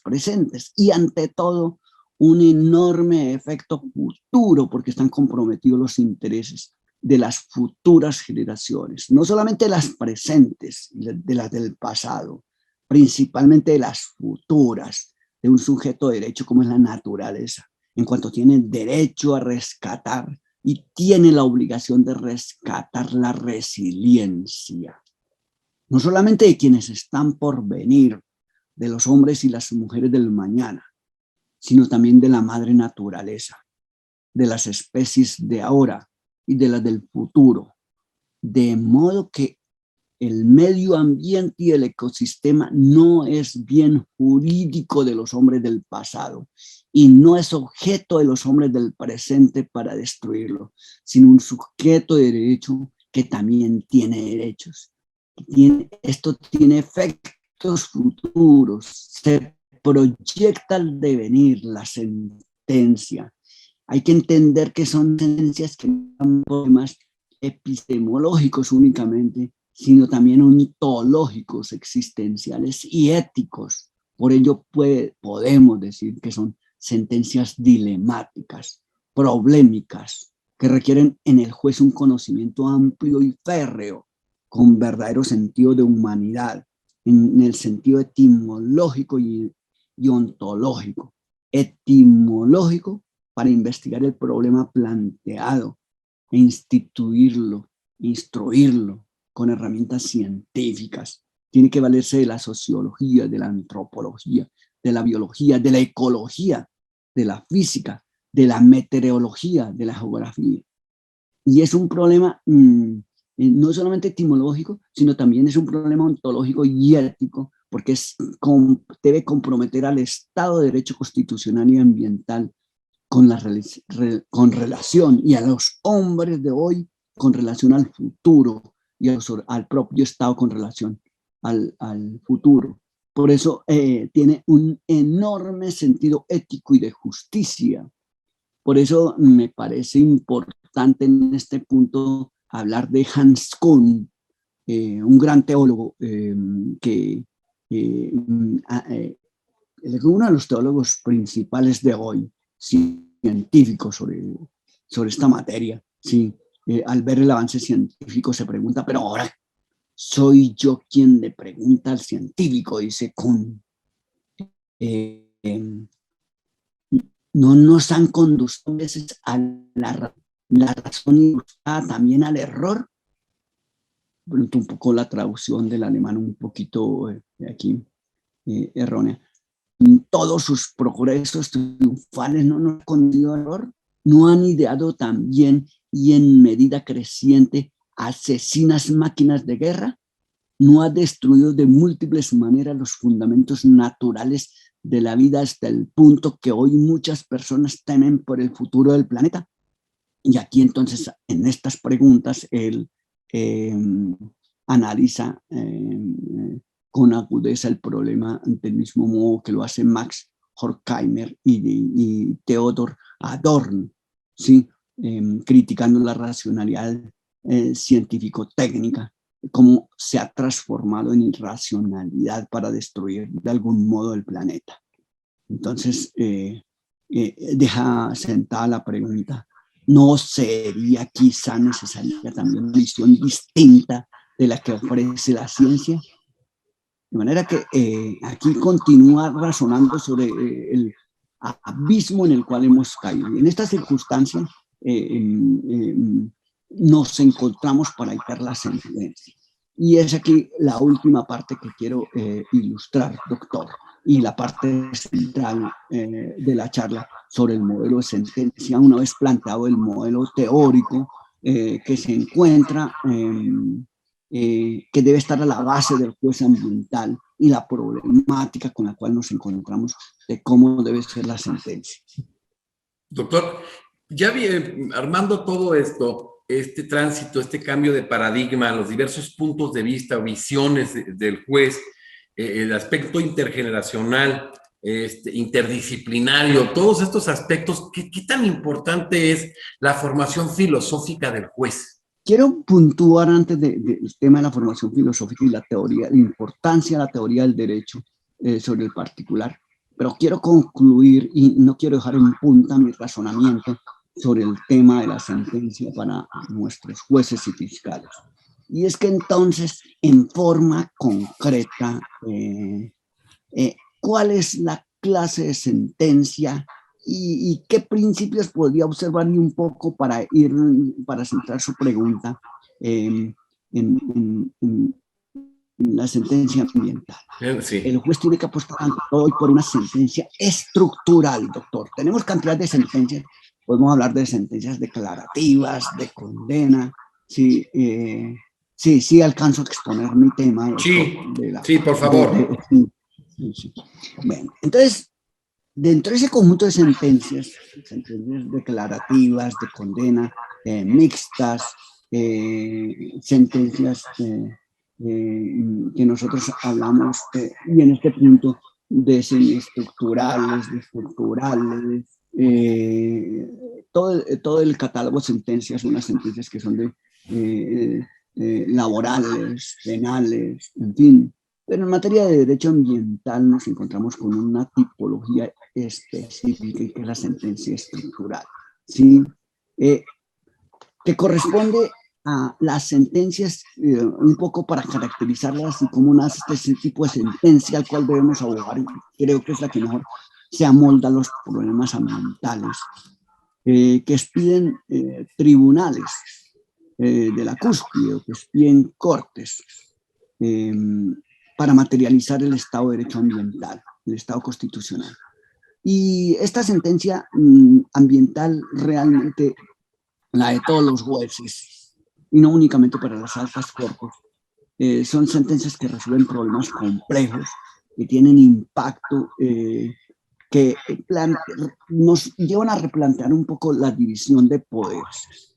presentes, y ante todo un enorme efecto futuro, porque están comprometidos los intereses de las futuras generaciones, no solamente las presentes, de las del pasado, principalmente de las futuras, de un sujeto de derecho como es la naturaleza, en cuanto tiene derecho a rescatar y tiene la obligación de rescatar la resiliencia, no solamente de quienes están por venir, de los hombres y las mujeres del mañana, sino también de la madre naturaleza, de las especies de ahora y de las del futuro, de modo que el medio ambiente y el ecosistema no es bien jurídico de los hombres del pasado y no es objeto de los hombres del presente para destruirlo, sino un sujeto de derecho que también tiene derechos. Esto tiene efectos futuros, se proyecta el devenir, la sentencia. Hay que entender que son sentencias que no son problemas epistemológicos únicamente, sino también ontológicos, existenciales y éticos. Por ello podemos decir que son sentencias dilemáticas, problemáticas, que requieren en el juez un conocimiento amplio y férreo, con verdadero sentido de humanidad, en el sentido etimológico y ontológico. Etimológico, para investigar el problema planteado e instituirlo, instruirlo con herramientas científicas. Tiene que valerse de la sociología, de la antropología, de la biología, de la ecología, de la física, de la meteorología, de la geografía. Y es un problema no solamente etimológico, sino también es un problema ontológico y ético, porque debe comprometer al Estado de Derecho constitucional y ambiental con relación, y a los hombres de hoy con relación al futuro, y al propio Estado con relación al futuro. Por eso tiene un enorme sentido ético y de justicia. Por eso me parece importante en este punto hablar de Hans Kuhn, un gran teólogo que es uno de los teólogos principales de hoy, científicos sobre esta materia. Sí, al ver el avance científico se pregunta, pero ahora soy yo quien le pregunta al científico, dice Kuhn. No nos han conducido a veces a la razón y también al error. Bueno, un poco la traducción del alemán un poquito aquí errónea. Todos sus progresos triunfales no nos han conducido al error, no han ideado también y en medida creciente asesinas máquinas de guerra, no ha destruido de múltiples maneras los fundamentos naturales de la vida hasta el punto que hoy muchas personas temen por el futuro del planeta. Y aquí entonces, en estas preguntas, él analiza con agudeza el problema del mismo modo que lo hace Max Horkheimer y Theodor Adorno, ¿sí? Criticando la racionalidad científico-técnica, cómo se ha transformado en irracionalidad para destruir de algún modo el planeta. Entonces, deja sentada la pregunta, ¿no sería quizá necesaria también una visión distinta de la que ofrece la ciencia? De manera que aquí continúa razonando sobre el abismo en el cual hemos caído. En esta circunstancia nos encontramos para dictar la sentencia. Y es aquí la última parte que quiero ilustrar, doctor, y la parte central de la charla sobre el modelo de sentencia, una vez planteado el modelo teórico que se encuentra, que debe estar a la base del juez ambiental y la problemática con la cual nos encontramos de cómo debe ser la sentencia. Doctor, ya armando todo esto, este tránsito, este cambio de paradigma, los diversos puntos de vista o visiones del juez, el aspecto intergeneracional, interdisciplinario, todos estos aspectos, ¿qué tan importante es la formación filosófica del juez? Quiero puntuar antes del tema de la formación filosófica y la teoría, la importancia de la teoría del derecho sobre el particular, pero quiero concluir y no quiero dejar en punta mi razonamiento sobre el tema de la sentencia para nuestros jueces y fiscales. Y es que entonces, en forma concreta, ¿cuál es la clase de sentencia y qué principios podría observar un poco para centrar su pregunta en la sentencia ambiental? Sí. El juez tiene que apostar hoy por una sentencia estructural, doctor. Tenemos cantidad de sentencias, podemos hablar de sentencias declarativas, de condena. Sí, sí, alcanzo a exponer mi tema. Doctor, sí, por favor. Sí. Bueno, entonces, dentro de ese conjunto de sentencias declarativas, de condena, mixtas, sentencias que nosotros hablamos, y en este punto de semiestructurales, de estructurales, todo el catálogo de sentencias, unas sentencias que son de laborales, penales, en fin. Pero en materia de derecho ambiental nos encontramos con una tipología específica que es la sentencia estructural, ¿sí? Que corresponde a las sentencias, un poco para caracterizarlas y cómo nace este tipo de sentencia al cual debemos abogar. Creo que es la que mejor se amolda a los problemas ambientales, que expiden tribunales de la cúspide, o que expiden cortes, para materializar el Estado de Derecho ambiental, el Estado constitucional. Y esta sentencia ambiental realmente, la de todos los jueces, y no únicamente para las altas cortes. Son sentencias que resuelven problemas complejos, que tienen impacto, que nos llevan a replantear un poco la división de poderes,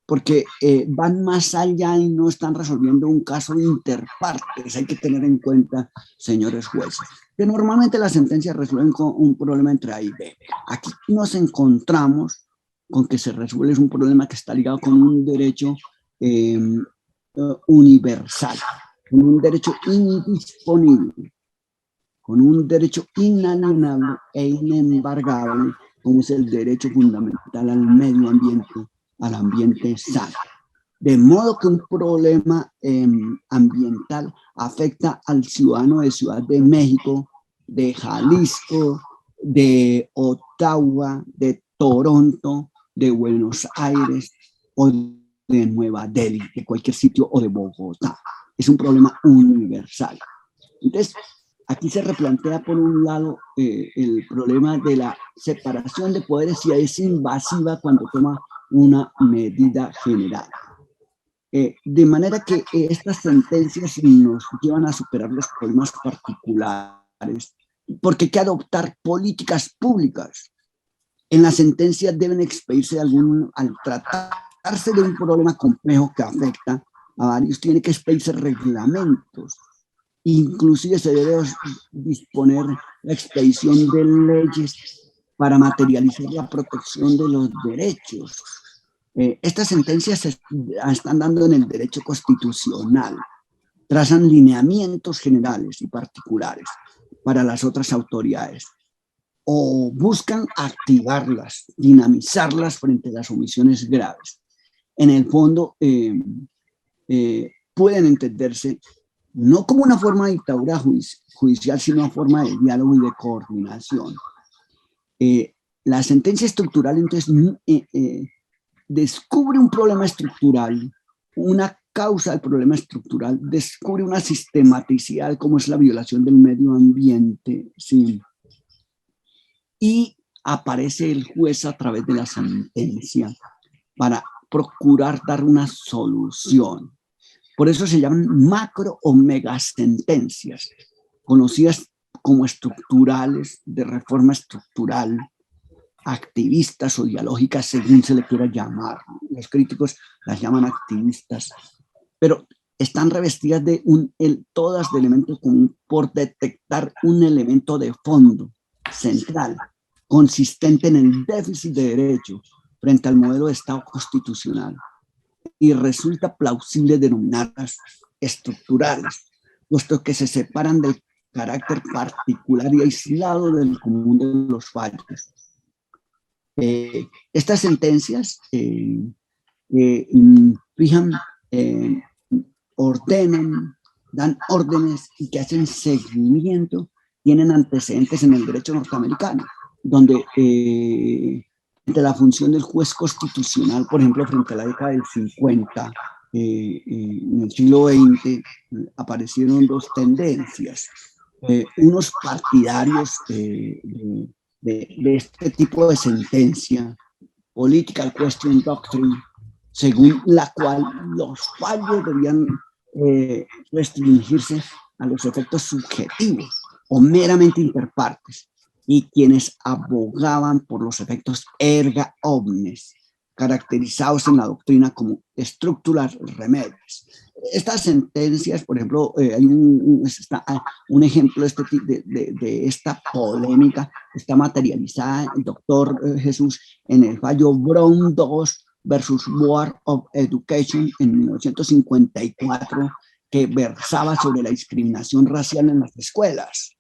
porque van más allá y no están resolviendo un caso interpartes. Hay que tener en cuenta, señores jueces, que normalmente las sentencias resuelven con un problema entre A y B. Aquí nos encontramos con que se resuelve un problema que está ligado con un derecho universal, con un derecho indisponible, con un derecho inalienable e inembargable, como es el derecho fundamental al medio ambiente, al ambiente sano. De modo que un problema ambiental afecta al ciudadano de Ciudad de México, de Jalisco, de Ottawa, de Toronto, de Buenos Aires o de Nueva Delhi, de cualquier sitio, o de Bogotá. Es un problema universal. Entonces, aquí se replantea por un lado el problema de la separación de poderes, si es invasiva cuando toma una medida general. De manera que estas sentencias nos llevan a superar los problemas particulares, porque hay que adoptar políticas públicas. En la sentencia deben expedirse al tratarse de un problema complejo que afecta a varios, tiene que expedirse reglamentos. Inclusive se debe disponer la expedición de leyes para materializar la protección de los derechos. Estas sentencias se están dando en el derecho constitucional, trazan lineamientos generales y particulares para las otras autoridades, o buscan activarlas, dinamizarlas frente a las omisiones graves. En el fondo, pueden entenderse no como una forma de dictadura judicial, sino una forma de diálogo y de coordinación. La sentencia estructural, entonces, descubre un problema estructural, una causa del problema estructural, descubre una sistematicidad como es la violación del medio ambiente, ¿sí? Y aparece el juez a través de la sentencia para procurar dar una solución. Por eso se llaman macro o megasentencias, conocidas como estructurales, de reforma estructural, activistas o dialógicas, según se le quiera llamar. Los críticos las llaman activistas, pero están revestidas de todas de elementos comunes por detectar un elemento de fondo central, consistente en el déficit de derechos frente al modelo de Estado constitucional, y resulta plausible denominarlas estructurales, puesto que se separan del carácter particular y aislado del común de los fallos. Estas sentencias fijan, ordenan, dan órdenes y que hacen seguimiento, tienen antecedentes en el derecho norteamericano, donde de la función del juez constitucional, por ejemplo, frente a la década del 50, en el siglo XX, aparecieron dos tendencias. Unos partidarios de este tipo de sentencia, political question doctrine, según la cual los fallos debían restringirse a los efectos subjetivos o meramente interpartes, y quienes abogaban por los efectos erga omnes, caracterizados en la doctrina como estructural remedios. Estas sentencias, por ejemplo, hay un ejemplo de esta polémica, está materializada el doctor Jesús en el fallo Brown II versus Board of Education en 1954, que versaba sobre la discriminación racial en las escuelas,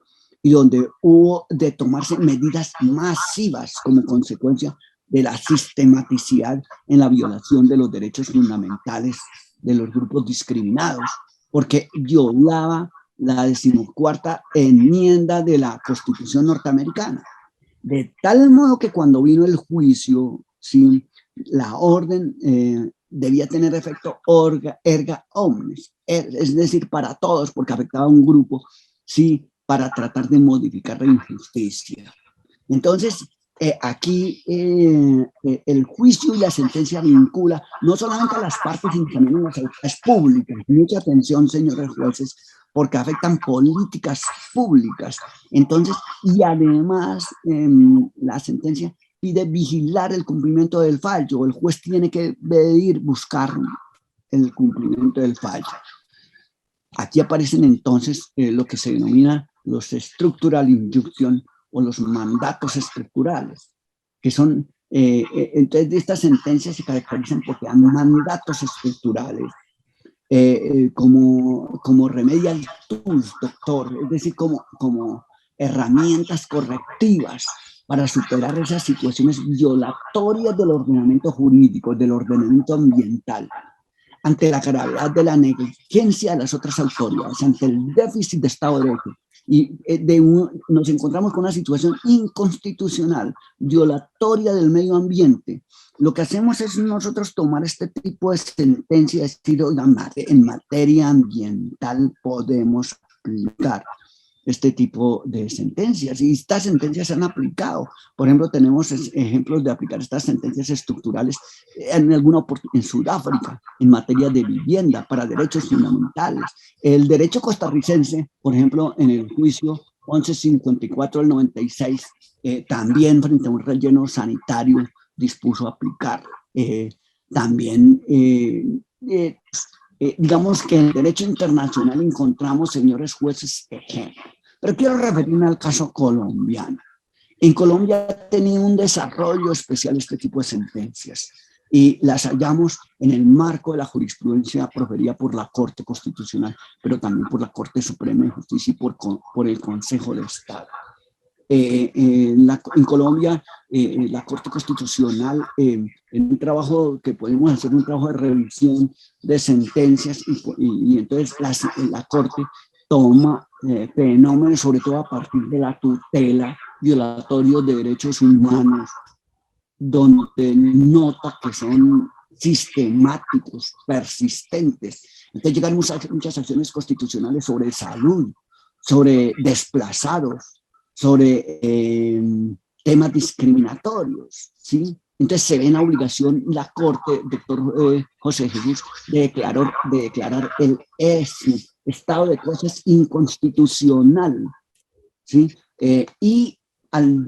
y donde hubo de tomarse medidas masivas como consecuencia de la sistematicidad en la violación de los derechos fundamentales de los grupos discriminados, porque violaba la 14ª enmienda de la Constitución norteamericana. De tal modo que cuando vino el juicio, ¿sí?, la orden debía tener efecto erga omnes, es decir, para todos, porque afectaba a un grupo, sí, para tratar de modificar la injusticia. Entonces, aquí el juicio y la sentencia vincula no solamente a las partes, sino también a las autoridades públicas. Mucha atención, señores jueces, porque afectan políticas públicas. Entonces, y además la sentencia pide vigilar el cumplimiento del fallo. El juez tiene que pedir, buscar el cumplimiento del fallo. Aquí aparecen entonces lo que se denomina los structural injunction o los mandatos estructurales, que son, entonces estas sentencias se caracterizan porque dan mandatos estructurales como remedial tools, doctor, es decir, como herramientas correctivas para superar esas situaciones violatorias del ordenamiento jurídico, del ordenamiento ambiental, ante la gravedad de la negligencia de las otras autoridades, ante el déficit de Estado de Derecho. Y nos encontramos con una situación inconstitucional, violatoria del medio ambiente. Lo que hacemos es nosotros tomar este tipo de sentencia y decir, oiga, en materia ambiental podemos aplicar este tipo de sentencias, y estas sentencias se han aplicado. Por ejemplo, tenemos ejemplos de aplicar estas sentencias estructurales en Sudáfrica, en materia de vivienda, para derechos fundamentales. El derecho costarricense, por ejemplo, en el juicio 1154 del 96, también frente a un relleno sanitario dispuso aplicar. También digamos que en el derecho internacional encontramos, señores jueces, ejemplos. Pero quiero referirme al caso colombiano. En Colombia ha tenido un desarrollo especial este tipo de sentencias y las hallamos en el marco de la jurisprudencia proferida por la Corte Constitucional, pero también por la Corte Suprema de Justicia y por el Consejo de Estado. En Colombia, la Corte Constitucional, en un trabajo que podemos hacer, un trabajo de revisión de sentencias, y entonces la Corte toma fenómenos, sobre todo a partir de la tutela violatoria de derechos humanos, donde nota que son sistemáticos, persistentes. Entonces llegan muchas acciones constitucionales sobre salud, sobre desplazados, sobre temas discriminatorios, ¿sí? Entonces se ve en la obligación la Corte, doctor José Jesús, de declarar el estado de cosas inconstitucional, ¿sí? Y al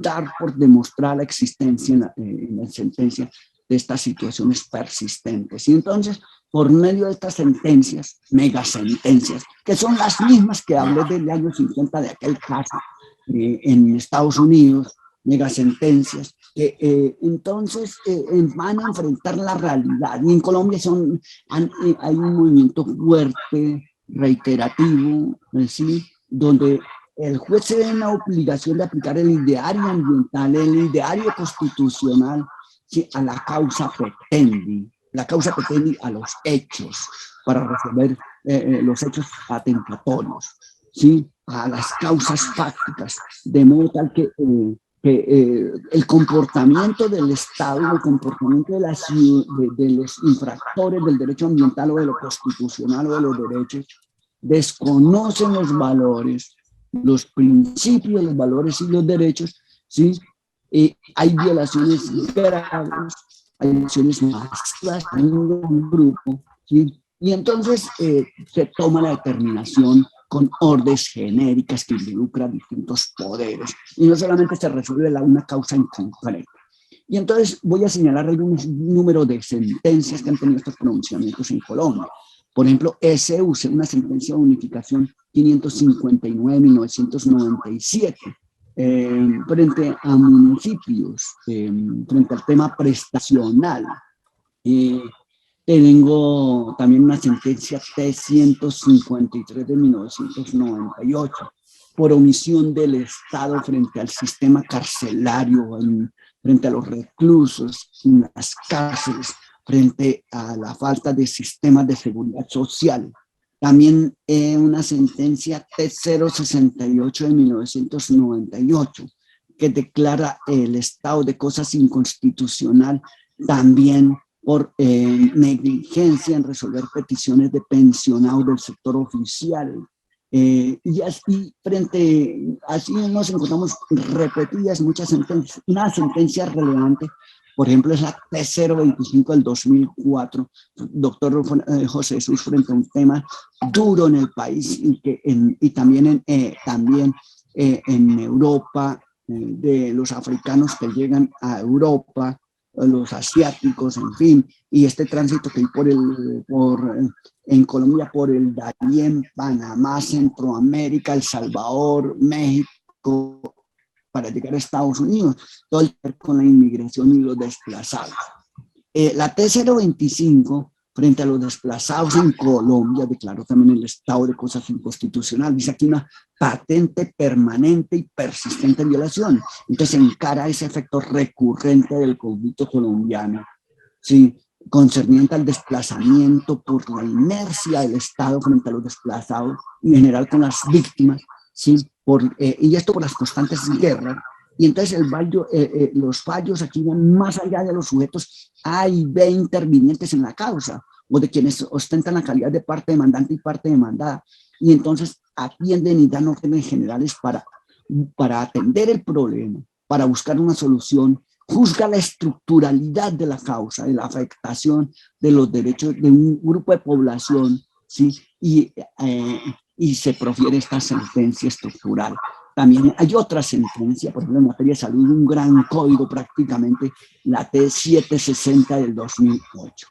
dar por demostrar la existencia en la sentencia de estas situaciones persistentes. Y entonces, por medio de estas sentencias, megasentencias, que son las mismas que hablé del año 50 de aquel caso en Estados Unidos, megasentencias, entonces van a enfrentar la realidad. Y en Colombia hay un movimiento fuerte, reiterativo, ¿sí? Donde el juez se ve en la obligación de aplicar el ideario ambiental, el ideario constitucional, ¿sí? A la causa petendi, a los hechos, para resolver los hechos atentatorios, ¿sí? A las causas fácticas, de modo tal que el comportamiento del Estado, el comportamiento de los infractores del derecho ambiental o de lo constitucional o de los derechos, desconocen los valores, los principios, los valores y los derechos, ¿sí? Hay violaciones graves, hay violaciones masivas en un grupo, ¿sí? Y entonces se toma la determinación con órdenes genéricas que involucran distintos poderes, y no solamente se resuelve una causa en concreto. Y entonces voy a señalar algunos números de sentencias que han tenido estos pronunciamientos en Colombia. Por ejemplo, SUC, una sentencia de unificación 559-1997, frente a municipios, frente al tema prestacional. Tengo también una sentencia T-153 de 1998, por omisión del Estado frente al sistema carcelario, frente a los reclusos en las cárceles, frente a la falta de sistemas de seguridad social. También una sentencia T-068 de 1998, que declara el estado de cosas inconstitucional, también por negligencia en resolver peticiones de pensionados del sector oficial. Y así, así nos encontramos repetidas muchas sentencias. Una sentencia relevante, por ejemplo, es la T025 del 2004, doctor José Jesús, frente a un tema duro en el país y también en Europa, de los africanos que llegan a Europa, los asiáticos, en fin, y este tránsito que hay en Colombia por el Darién, Panamá, Centroamérica, El Salvador, México, para llegar a Estados Unidos, todo el con la inmigración y los desplazados. La T025, frente a los desplazados en Colombia, declaró también el estado de cosas inconstitucional. Dice aquí una patente, permanente y persistente violación. Entonces encara ese efecto recurrente del conflicto colombiano, ¿sí?, concerniente al desplazamiento por la inercia del Estado frente a los desplazados y en general con las víctimas, ¿sí? Y esto por las constantes guerras. Y entonces los fallos aquí van más allá de los sujetos A y B intervinientes en la causa, o de quienes ostentan la calidad de parte demandante y parte demandada. Y entonces atienden y dan órdenes generales para atender el problema, para buscar una solución. Juzga la estructuralidad de la causa, de la afectación de los derechos de un grupo de población, ¿sí? Y se profiere esta sentencia estructural. También hay otra sentencia, por ejemplo, en materia de salud, un gran código prácticamente, la T760 del 2008.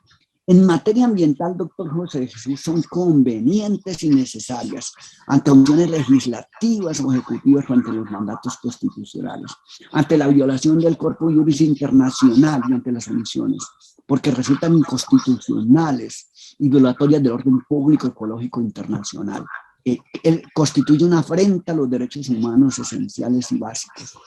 En materia ambiental, doctor José Jesús, son convenientes y necesarias ante opciones legislativas o ejecutivas ante los mandatos constitucionales, ante la violación del corpus juris internacional y ante las omisiones, porque resultan inconstitucionales y violatorias del orden público ecológico internacional. Él constituye una afrenta a los derechos humanos esenciales y básicos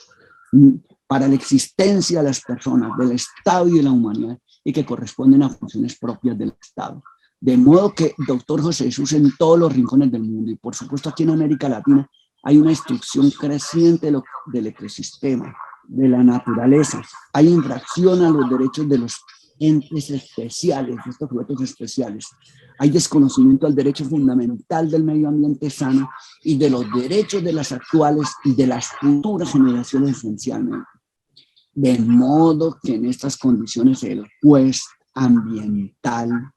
para la existencia de las personas, del Estado y de la humanidad, y que corresponden a funciones propias del Estado. De modo que, doctor José Jesús, en todos los rincones del mundo, y por supuesto aquí en América Latina, hay una destrucción creciente del ecosistema, de la naturaleza. Hay infracción a los derechos de los entes especiales, de estos sujetos especiales. Hay desconocimiento al derecho fundamental del medio ambiente sano y de los derechos de las actuales y de las futuras generaciones esencialmente. De modo que en estas condiciones el juez ambiental,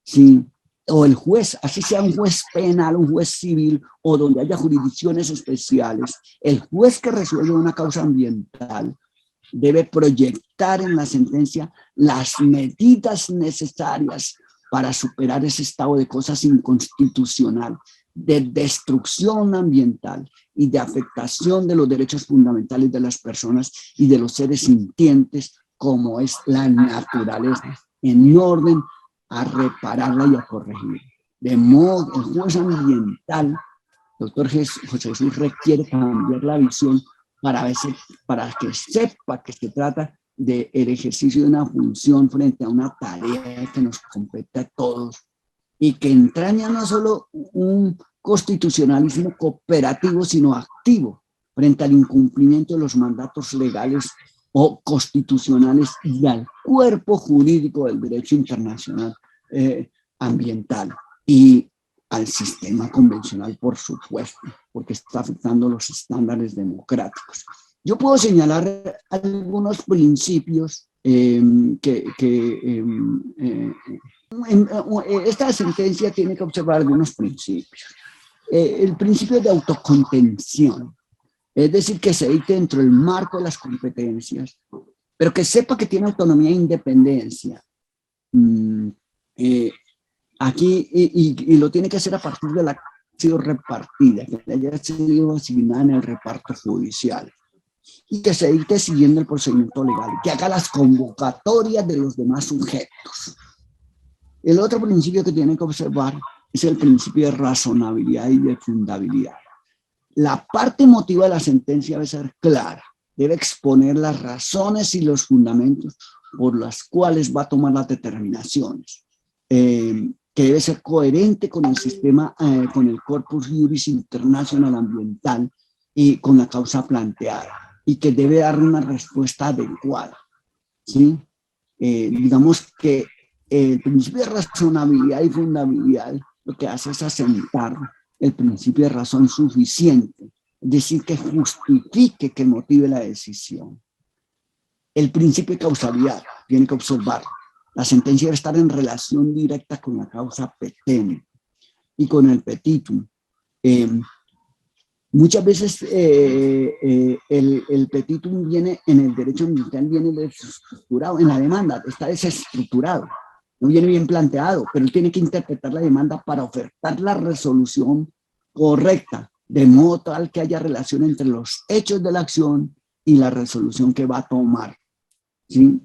¿sí?, o el juez, así sea un juez penal, un juez civil, o donde haya jurisdicciones especiales, el juez que resuelve una causa ambiental debe proyectar en la sentencia las medidas necesarias para superar ese estado de cosas inconstitucional, de destrucción ambiental y de afectación de los derechos fundamentales de las personas y de los seres sintientes, como es la naturaleza, en orden a repararla y a corregir. De modo que el juez ambiental, doctor José Jesús, requiere cambiar la visión para que sepa que se trata del ejercicio de una función frente a una tarea que nos compete a todos y que entraña no solo un constitucionalismo cooperativo, sino activo frente al incumplimiento de los mandatos legales o constitucionales y al cuerpo jurídico del derecho internacional ambiental y al sistema convencional, por supuesto, porque está afectando los estándares democráticos. Yo puedo señalar algunos principios esta sentencia tiene que observar algunos principios. El principio de autocontención, es decir, que se dicte dentro del marco de las competencias, pero que sepa que tiene autonomía e independencia. Aquí, y lo tiene que hacer a partir de la que ha sido repartida, que haya sido asignada en el reparto judicial, y que se dicte siguiendo el procedimiento legal, que haga las convocatorias de los demás sujetos. El otro principio que tienen que observar es el principio de razonabilidad y de fundabilidad. La parte emotiva de la sentencia debe ser clara, debe exponer las razones y los fundamentos por las cuales va a tomar las determinaciones, que debe ser coherente con el sistema, con el corpus juris internacional ambiental y con la causa planteada, y que debe dar una respuesta adecuada, ¿sí? Digamos que el principio de razonabilidad y fundabilidad lo que hace es asentar el principio de razón suficiente, es decir, que justifique, que motive la decisión. El principio de causalidad tiene que observar. La sentencia debe estar en relación directa con la causa petente y con el petitum. Muchas veces el petitum viene en el derecho ambiental, viene desestructurado, en la demanda está desestructurado, no viene bien planteado, pero él tiene que interpretar la demanda para ofertar la resolución correcta, de modo tal que haya relación entre los hechos de la acción y la resolución que va a tomar, ¿sí?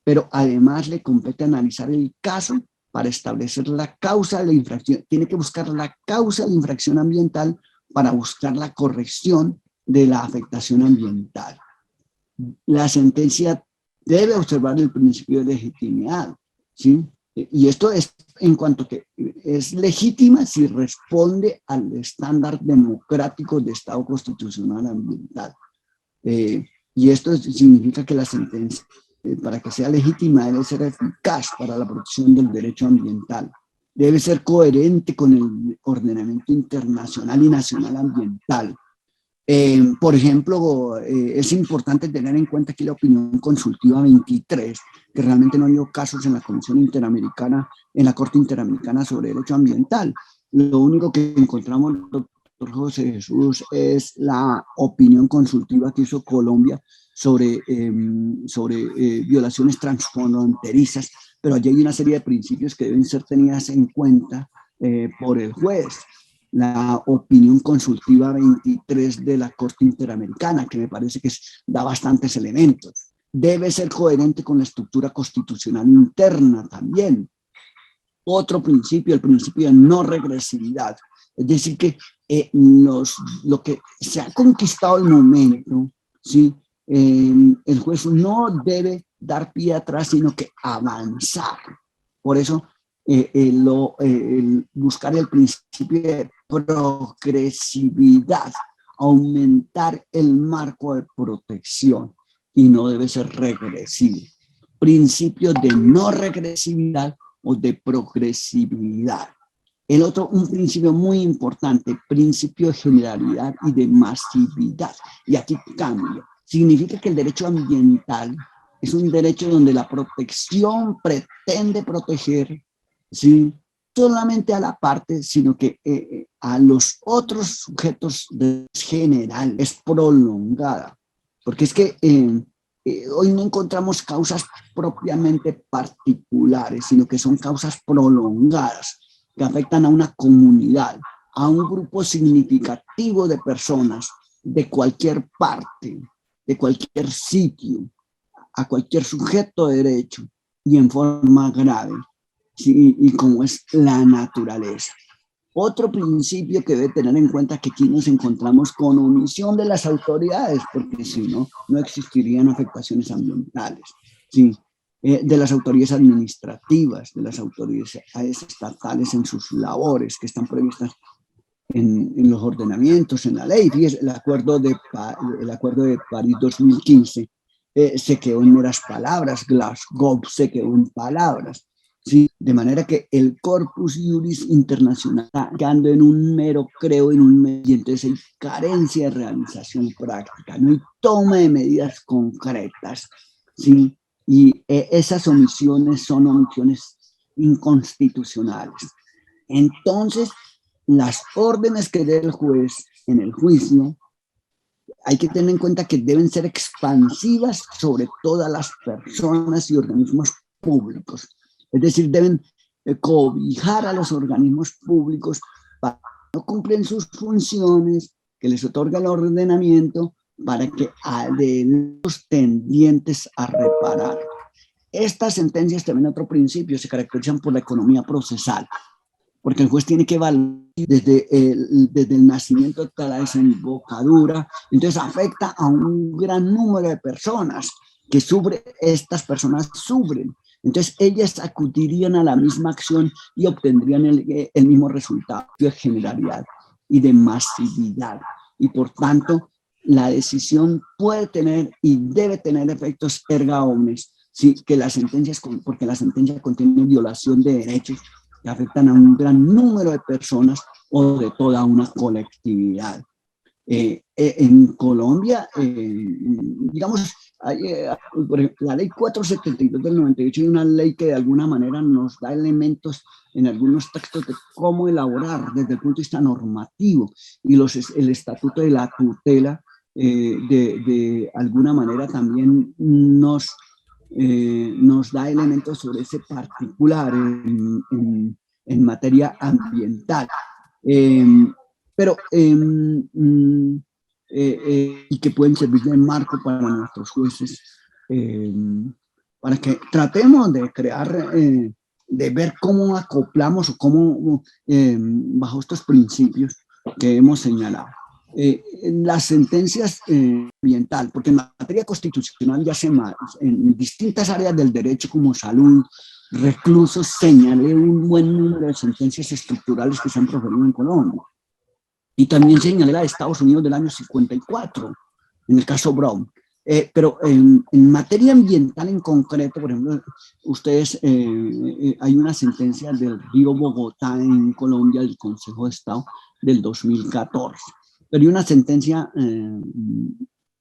Pero además le compete analizar el caso para establecer la causa de la infracción. Tiene que buscar la causa de la infracción ambiental para buscar la corrección de la afectación ambiental. La sentencia debe observar el principio de legitimidad, ¿sí? Y esto es en cuanto que es legítima si responde al estándar democrático de Estado constitucional ambiental. Y esto significa que la sentencia, para que sea legítima, debe ser eficaz para la protección del derecho ambiental. Debe ser coherente con el ordenamiento internacional y nacional ambiental. Por ejemplo, es importante tener en cuenta aquí la opinión consultiva 23, que realmente no ha habido casos en la Comisión Interamericana, en la Corte Interamericana sobre Derecho Ambiental. Lo único que encontramos, doctor José Jesús, es la opinión consultiva que hizo Colombia sobre violaciones transfronterizas, pero allí hay una serie de principios que deben ser tenidas en cuenta por el juez. La opinión consultiva 23 de la Corte Interamericana, que me parece que da bastantes elementos. Debe ser coherente con la estructura constitucional interna también. Otro principio, el principio de no regresividad. Es decir, que lo que se ha conquistado al momento, ¿sí? El juez no debe dar pie atrás, sino que avanzar. Por eso, buscar el principio de progresividad, aumentar el marco de protección y no debe ser regresivo. Principio de no regresividad o de progresividad. El otro, un principio muy importante, principio de generalidad y de masividad. Y aquí cambio. Significa que el derecho ambiental es un derecho donde la protección pretende proteger, ¿sí?, solamente a la parte, sino que a los otros sujetos de general, es prolongada. Porque es que hoy no encontramos causas propiamente particulares, sino que son causas prolongadas que afectan a una comunidad, a un grupo significativo de personas de cualquier parte, de cualquier sitio, a cualquier sujeto de derecho y en forma grave. Sí, y como es la naturaleza. Otro principio que debe tener en cuenta que aquí nos encontramos con omisión de las autoridades, porque si no, no existirían afectaciones ambientales, ¿sí? De las autoridades administrativas, de las autoridades estatales en sus labores que están previstas en los ordenamientos, en la ley. Fíjese, el acuerdo de París 2015 se quedó en meras palabras, Glasgow se quedó en palabras. Sí, de manera que el corpus juris internacional está quedando en un mero creo, y entonces hay carencia de realización práctica, no hay toma de medidas concretas, ¿sí? Y esas omisiones son omisiones inconstitucionales. Entonces, las órdenes que dé el juez en el juicio hay que tener en cuenta que deben ser expansivas sobre todas las personas y organismos públicos. Es decir, deben cobijar a los organismos públicos para que no cumplen sus funciones, que les otorga el ordenamiento, para que de los tendientes a reparar. Estas sentencias, también otro principio, se caracterizan por la economía procesal, porque el juez tiene que evaluar desde el nacimiento hasta la desembocadura, entonces afecta a un gran número de personas que estas personas sufren. Entonces, ellas acudirían a la misma acción y obtendrían el mismo resultado de generalidad y de masividad. Y por tanto, la decisión puede tener y debe tener efectos erga omnes, ¿sí? Que las sentencias, porque la sentencia contiene violación de derechos que afectan a un gran número de personas o de toda una colectividad. En Colombia, digamos, por ejemplo, la ley 472 del 98 hay una ley que de alguna manera nos da elementos en algunos textos de cómo elaborar desde el punto de vista normativo, y el estatuto de la tutela de alguna manera también nos da elementos sobre ese particular en materia ambiental. Pero y que pueden servir de marco para nuestros jueces, para que tratemos de crear, de ver cómo acoplamos o cómo, bajo estos principios que hemos señalado. Las sentencias ambiental, porque en materia constitucional ya se en distintas áreas del derecho como salud, reclusos, señalé un buen número de sentencias estructurales que se han proferido en Colombia. Y también señalé la de Estados Unidos del año 54, en el caso Brown. Pero en materia ambiental en concreto, por ejemplo, ustedes, hay una sentencia del río Bogotá en Colombia, del Consejo de Estado del 2014. Pero hay una sentencia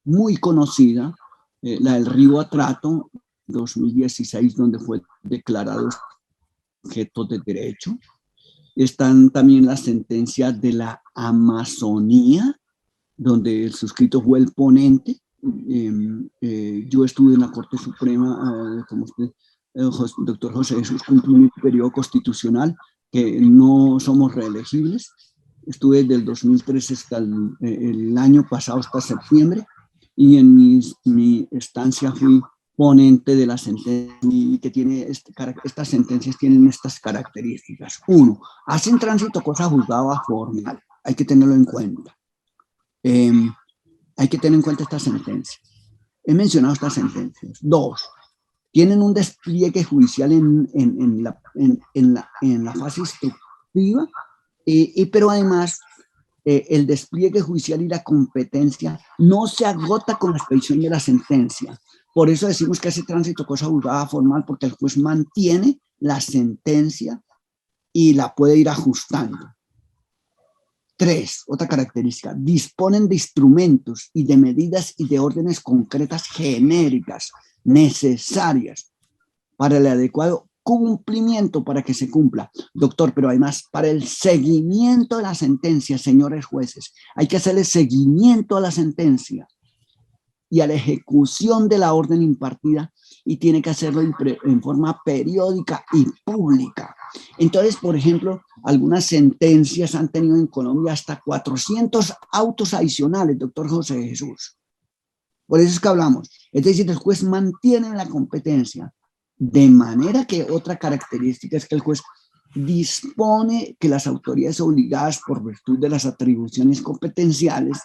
muy conocida, la del río Atrato, 2016, donde fue declarado objeto de derecho. Están también las sentencias de la Amazonía, donde el suscrito fue el ponente. Yo estuve en la Corte Suprema, como usted, doctor José Jesús, cumplió mi periodo constitucional, que no somos reelegibles. Estuve desde el 2013 hasta el año pasado, hasta septiembre, y en mi estancia fui ponente de la sentencia, y que tiene estas sentencias tienen estas características. Uno, hacen tránsito cosa juzgada formal, hay que tenerlo en cuenta. Hay que tener en cuenta estas sentencias. He mencionado estas sentencias. Dos, tienen un despliegue judicial en la fase instructiva, pero además el despliegue judicial y la competencia no se agota con la expedición de la sentencia. Por eso decimos que ese tránsito cosa juzgada formal, porque el juez mantiene la sentencia y la puede ir ajustando. Tres, otra característica, disponen de instrumentos y de medidas y de órdenes concretas genéricas necesarias para el adecuado cumplimiento, para que se cumpla. Doctor, pero además para el seguimiento de la sentencia, señores jueces, hay que hacerle seguimiento a la sentencia y a la ejecución de la orden impartida, y tiene que hacerlo en forma periódica y pública. Entonces, por ejemplo, algunas sentencias han tenido en Colombia hasta 400 autos adicionales, doctor José Jesús. Por eso es que hablamos. Es decir, el juez mantiene la competencia, de manera que otra característica es que el juez dispone que las autoridades obligadas por virtud de las atribuciones competenciales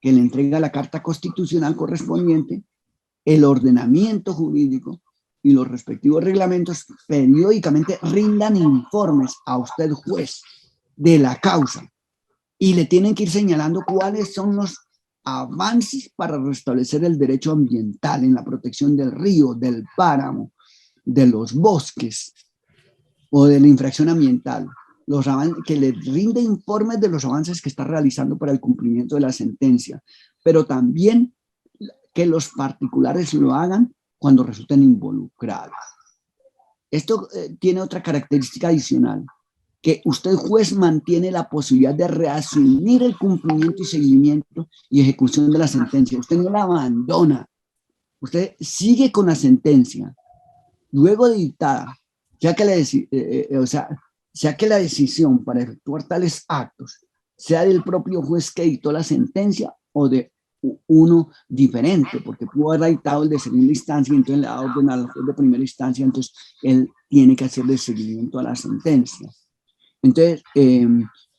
que le entrega la Carta Constitucional correspondiente, el ordenamiento jurídico y los respectivos reglamentos periódicamente rindan informes a usted, juez, de la causa, y le tienen que ir señalando cuáles son los avances para restablecer el derecho ambiental en la protección del río, del páramo, de los bosques o de la infracción ambiental. Que le rinde informes de los avances que está realizando para el cumplimiento de la sentencia, pero también que los particulares lo hagan cuando resulten involucrados. Esto tiene otra característica adicional, que usted, juez, mantiene la posibilidad de reasumir el cumplimiento y seguimiento y ejecución de la sentencia. Usted no la abandona, usted sigue con la sentencia, luego de dictada, ya que la decisión para efectuar tales actos sea del propio juez que dictó la sentencia o de uno diferente, porque pudo haber dictado el de segunda instancia y entonces le da orden al juez de primera instancia, entonces él tiene que hacerle seguimiento a la sentencia. Entonces,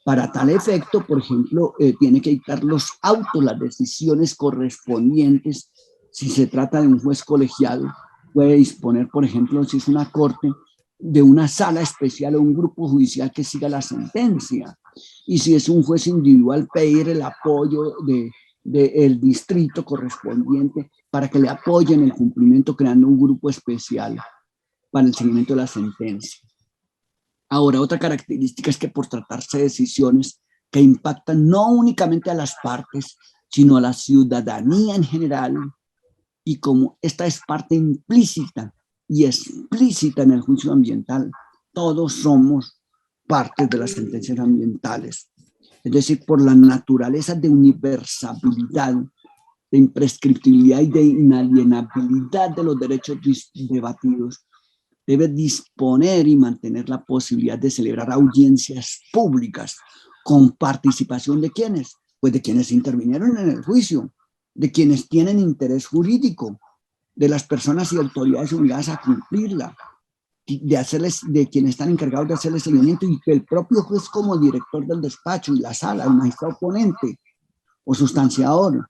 para tal efecto, por ejemplo, tiene que dictar los autos, las decisiones correspondientes. Si se trata de un juez colegiado, puede disponer, por ejemplo, si es una corte, de una sala especial o un grupo judicial que siga la sentencia. Y si es un juez individual, pedir el apoyo del distrito correspondiente para que le apoyen el cumplimiento, creando un grupo especial para el seguimiento de la sentencia. Ahora, otra característica es que por tratarse de decisiones que impactan no únicamente a las partes, sino a la ciudadanía en general, y como esta es parte implícita y explícita en el juicio ambiental, todos somos partes de las sentencias ambientales. Es decir, por la naturaleza de universalidad, de imprescriptibilidad y de inalienabilidad de los derechos debatidos, debe disponer y mantener la posibilidad de celebrar audiencias públicas con participación de quienes, pues de quienes intervinieron en el juicio, de quienes tienen interés jurídico, de las personas y autoridades obligadas a cumplirla, de quienes están encargados de hacerle seguimiento, y que el propio juez como director del despacho y la sala, el magistrado ponente o sustanciador,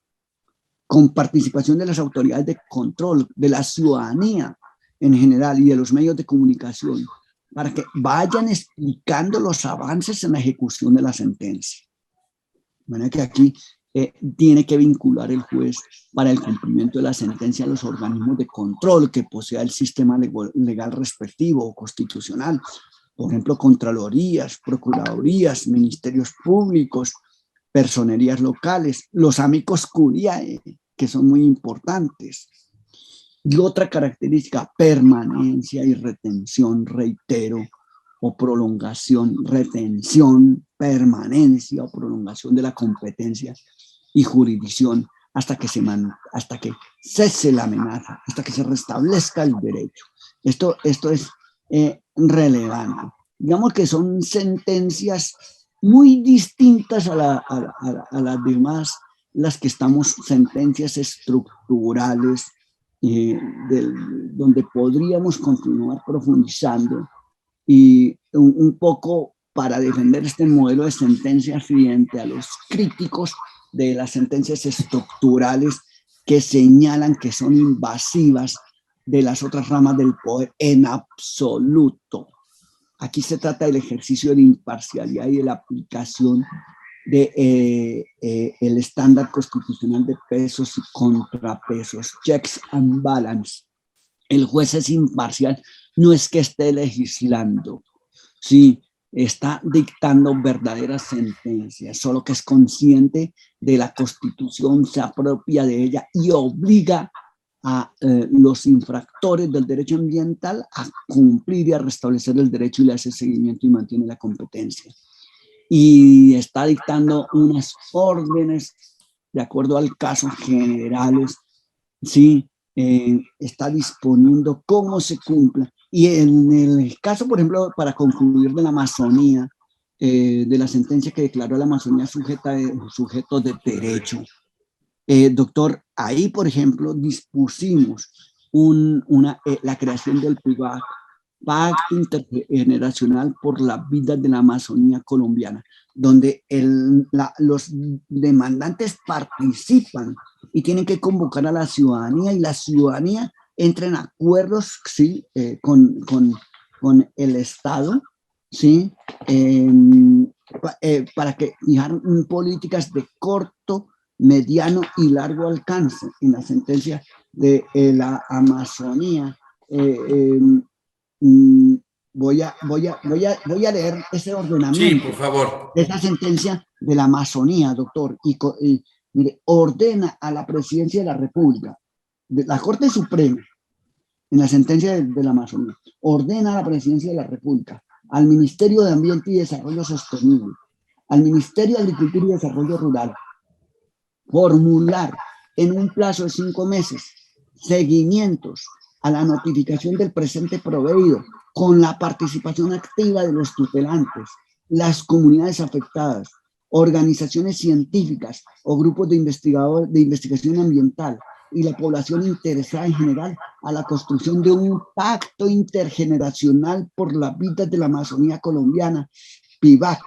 con participación de las autoridades de control, de la ciudadanía en general y de los medios de comunicación, para que vayan explicando los avances en la ejecución de la sentencia. De manera que aquí tiene que vincular el juez para el cumplimiento de la sentencia a los organismos de control que posea el sistema legal respectivo o constitucional, por ejemplo, contralorías, procuradurías, ministerios públicos, personerías locales, los amicus curiae, que son muy importantes. Y otra característica, permanencia y retención, reitero, o prolongación, retención, permanencia o prolongación de la competencia y jurisdicción hasta que cese la amenaza, hasta que se restablezca el derecho. Esto es relevante. Digamos que son sentencias muy distintas a las demás, las que estamos, sentencias estructurales, donde podríamos continuar profundizando, y un poco para defender este modelo de sentencias frente a los críticos de las sentencias estructurales que señalan que son invasivas de las otras ramas del poder en absoluto. Aquí se trata del ejercicio de imparcialidad y de la aplicación de el estándar constitucional de pesos y contrapesos, checks and balance. El juez es imparcial, no es que esté legislando, sí, está dictando verdaderas sentencias, solo que es consciente de la Constitución, se apropia de ella y obliga a los infractores del derecho ambiental a cumplir y a restablecer el derecho, y le hace seguimiento y mantiene la competencia. Y está dictando unas órdenes de acuerdo al caso generales, sí, está disponiendo cómo se cumpla. Y en el caso, por ejemplo, para concluir, de la Amazonía, de la sentencia que declaró la Amazonía sujeto de derecho, doctor, ahí, por ejemplo, dispusimos la creación del PIVAC, Pacto Intergeneracional por la Vida de la Amazonía Colombiana, donde los demandantes participan y tienen que convocar a la ciudadanía, y la ciudadanía entra en acuerdos, ¿sí? con el Estado, ¿sí? Para que fijar políticas de corto, mediano y largo alcance. En la sentencia de la Amazonía, voy a leer ese ordenamiento. Sí, por favor. Esa sentencia de la Amazonía, doctor, y mire, ordena a la Presidencia de la República, de la Corte Suprema, en la sentencia de la Amazonía, ordena a la Presidencia de la República, al Ministerio de Ambiente y Desarrollo Sostenible, al Ministerio de Agricultura y Desarrollo Rural, formular en un plazo de 5 meses seguimientos a la notificación del presente proveído, con la participación activa de los tutelantes, las comunidades afectadas, organizaciones científicas o grupos de investigación ambiental y la población interesada en general, a la construcción de un pacto intergeneracional por la vida de la Amazonía colombiana, PIVAC,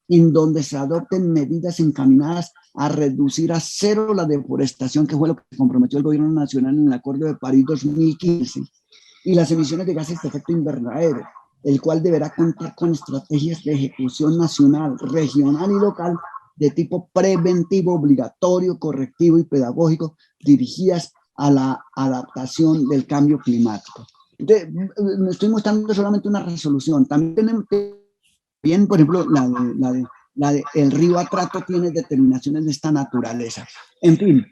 en donde se adopten medidas encaminadas a reducir a cero la deforestación, que fue lo que comprometió el gobierno nacional en el Acuerdo de París 2015, y las emisiones de gases de efecto invernadero, el cual deberá contar con estrategias de ejecución nacional, regional y local de tipo preventivo, obligatorio, correctivo y pedagógico, dirigidas a la adaptación del cambio climático. Estoy mostrando solamente una resolución. También tenemos bien, por ejemplo, el río Atrato tiene determinaciones de esta naturaleza. En fin,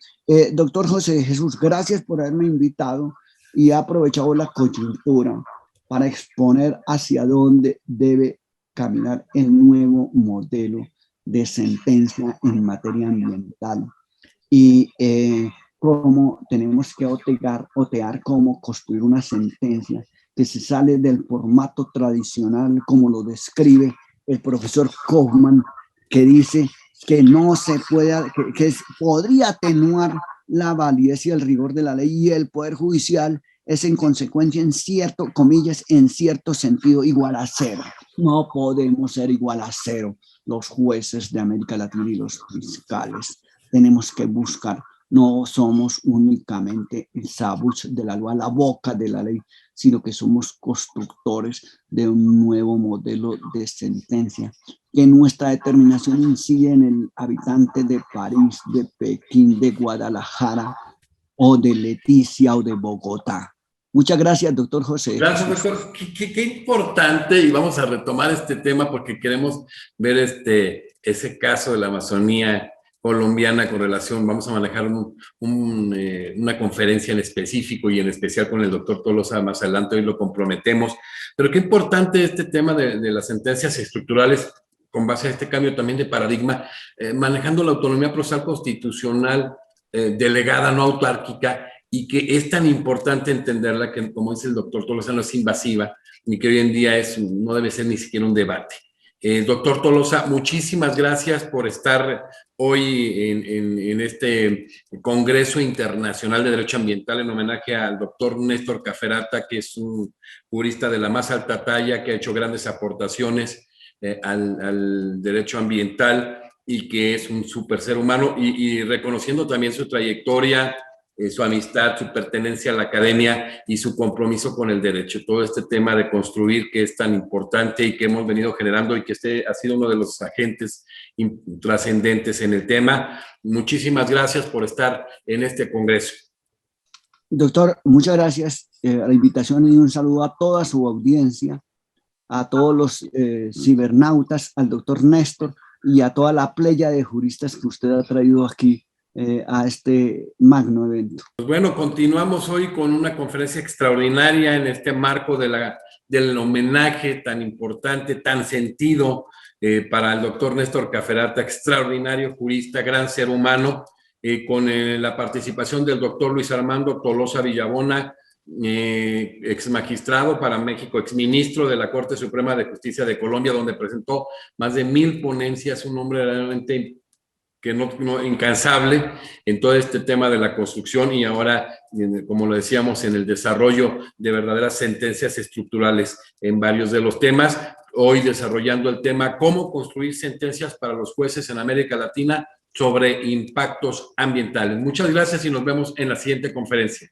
doctor José de Jesús, gracias por haberme invitado y he aprovechado la coyuntura para exponer hacia dónde debe caminar el nuevo modelo de sentencia en materia ambiental y cómo tenemos que otear cómo construir una sentencia que se sale del formato tradicional como lo describe el profesor Kaufman, que dice que no se puede, podría atenuar la validez y el rigor de la ley, y el Poder Judicial es en consecuencia, en cierto, comillas, en cierto sentido, igual a cero. No podemos ser igual a cero los jueces de América Latina y los fiscales. Tenemos que buscar, no somos únicamente el sabuch de la ley, la boca de la ley, sino que somos constructores de un nuevo modelo de sentencia, que nuestra determinación incide en el habitante de París, de Pekín, de Guadalajara, o de Leticia o de Bogotá. Muchas gracias, doctor José. Gracias, doctor. Qué importante, y vamos a retomar este tema porque queremos ver ese caso de la Amazonía colombiana con relación, vamos a manejar una conferencia en específico y en especial con el doctor Tolosa más adelante, hoy lo comprometemos, pero qué importante este tema de las sentencias estructurales con base a este cambio también de paradigma, manejando la autonomía procesal constitucional delegada, no autárquica, y que es tan importante entenderla que, como dice el doctor Tolosa, no es invasiva, ni que hoy en día no debe ser ni siquiera un debate. Doctor Tolosa, muchísimas gracias por estar hoy en este Congreso Internacional de Derecho Ambiental en homenaje al doctor Néstor Caferata, que es un jurista de la más alta talla, que ha hecho grandes aportaciones al derecho ambiental y que es un súper ser humano, y reconociendo también su trayectoria, su amistad, su pertenencia a la academia y su compromiso con el derecho. Todo este tema de construir que es tan importante y que hemos venido generando y que ha sido uno de los agentes trascendentes en el tema. Muchísimas gracias por estar en este congreso. Doctor, muchas gracias a la invitación y un saludo a toda su audiencia, a todos los cibernautas, al doctor Néstor y a toda la playa de juristas que usted ha traído aquí a este magno evento. Pues bueno, continuamos hoy con una conferencia extraordinaria en este marco del homenaje tan importante, tan sentido para el doctor Néstor Caferata, extraordinario jurista, gran ser humano, con la participación del doctor Luis Armando Tolosa Villabona, ex magistrado para México, ex ministro de la Corte Suprema de Justicia de Colombia, donde presentó más de 1000 ponencias, un hombre realmente incansable en todo este tema de la construcción y ahora, como lo decíamos, en el desarrollo de verdaderas sentencias estructurales en varios de los temas. Hoy desarrollando el tema cómo construir sentencias para los jueces en América Latina sobre impactos ambientales. Muchas gracias y nos vemos en la siguiente conferencia.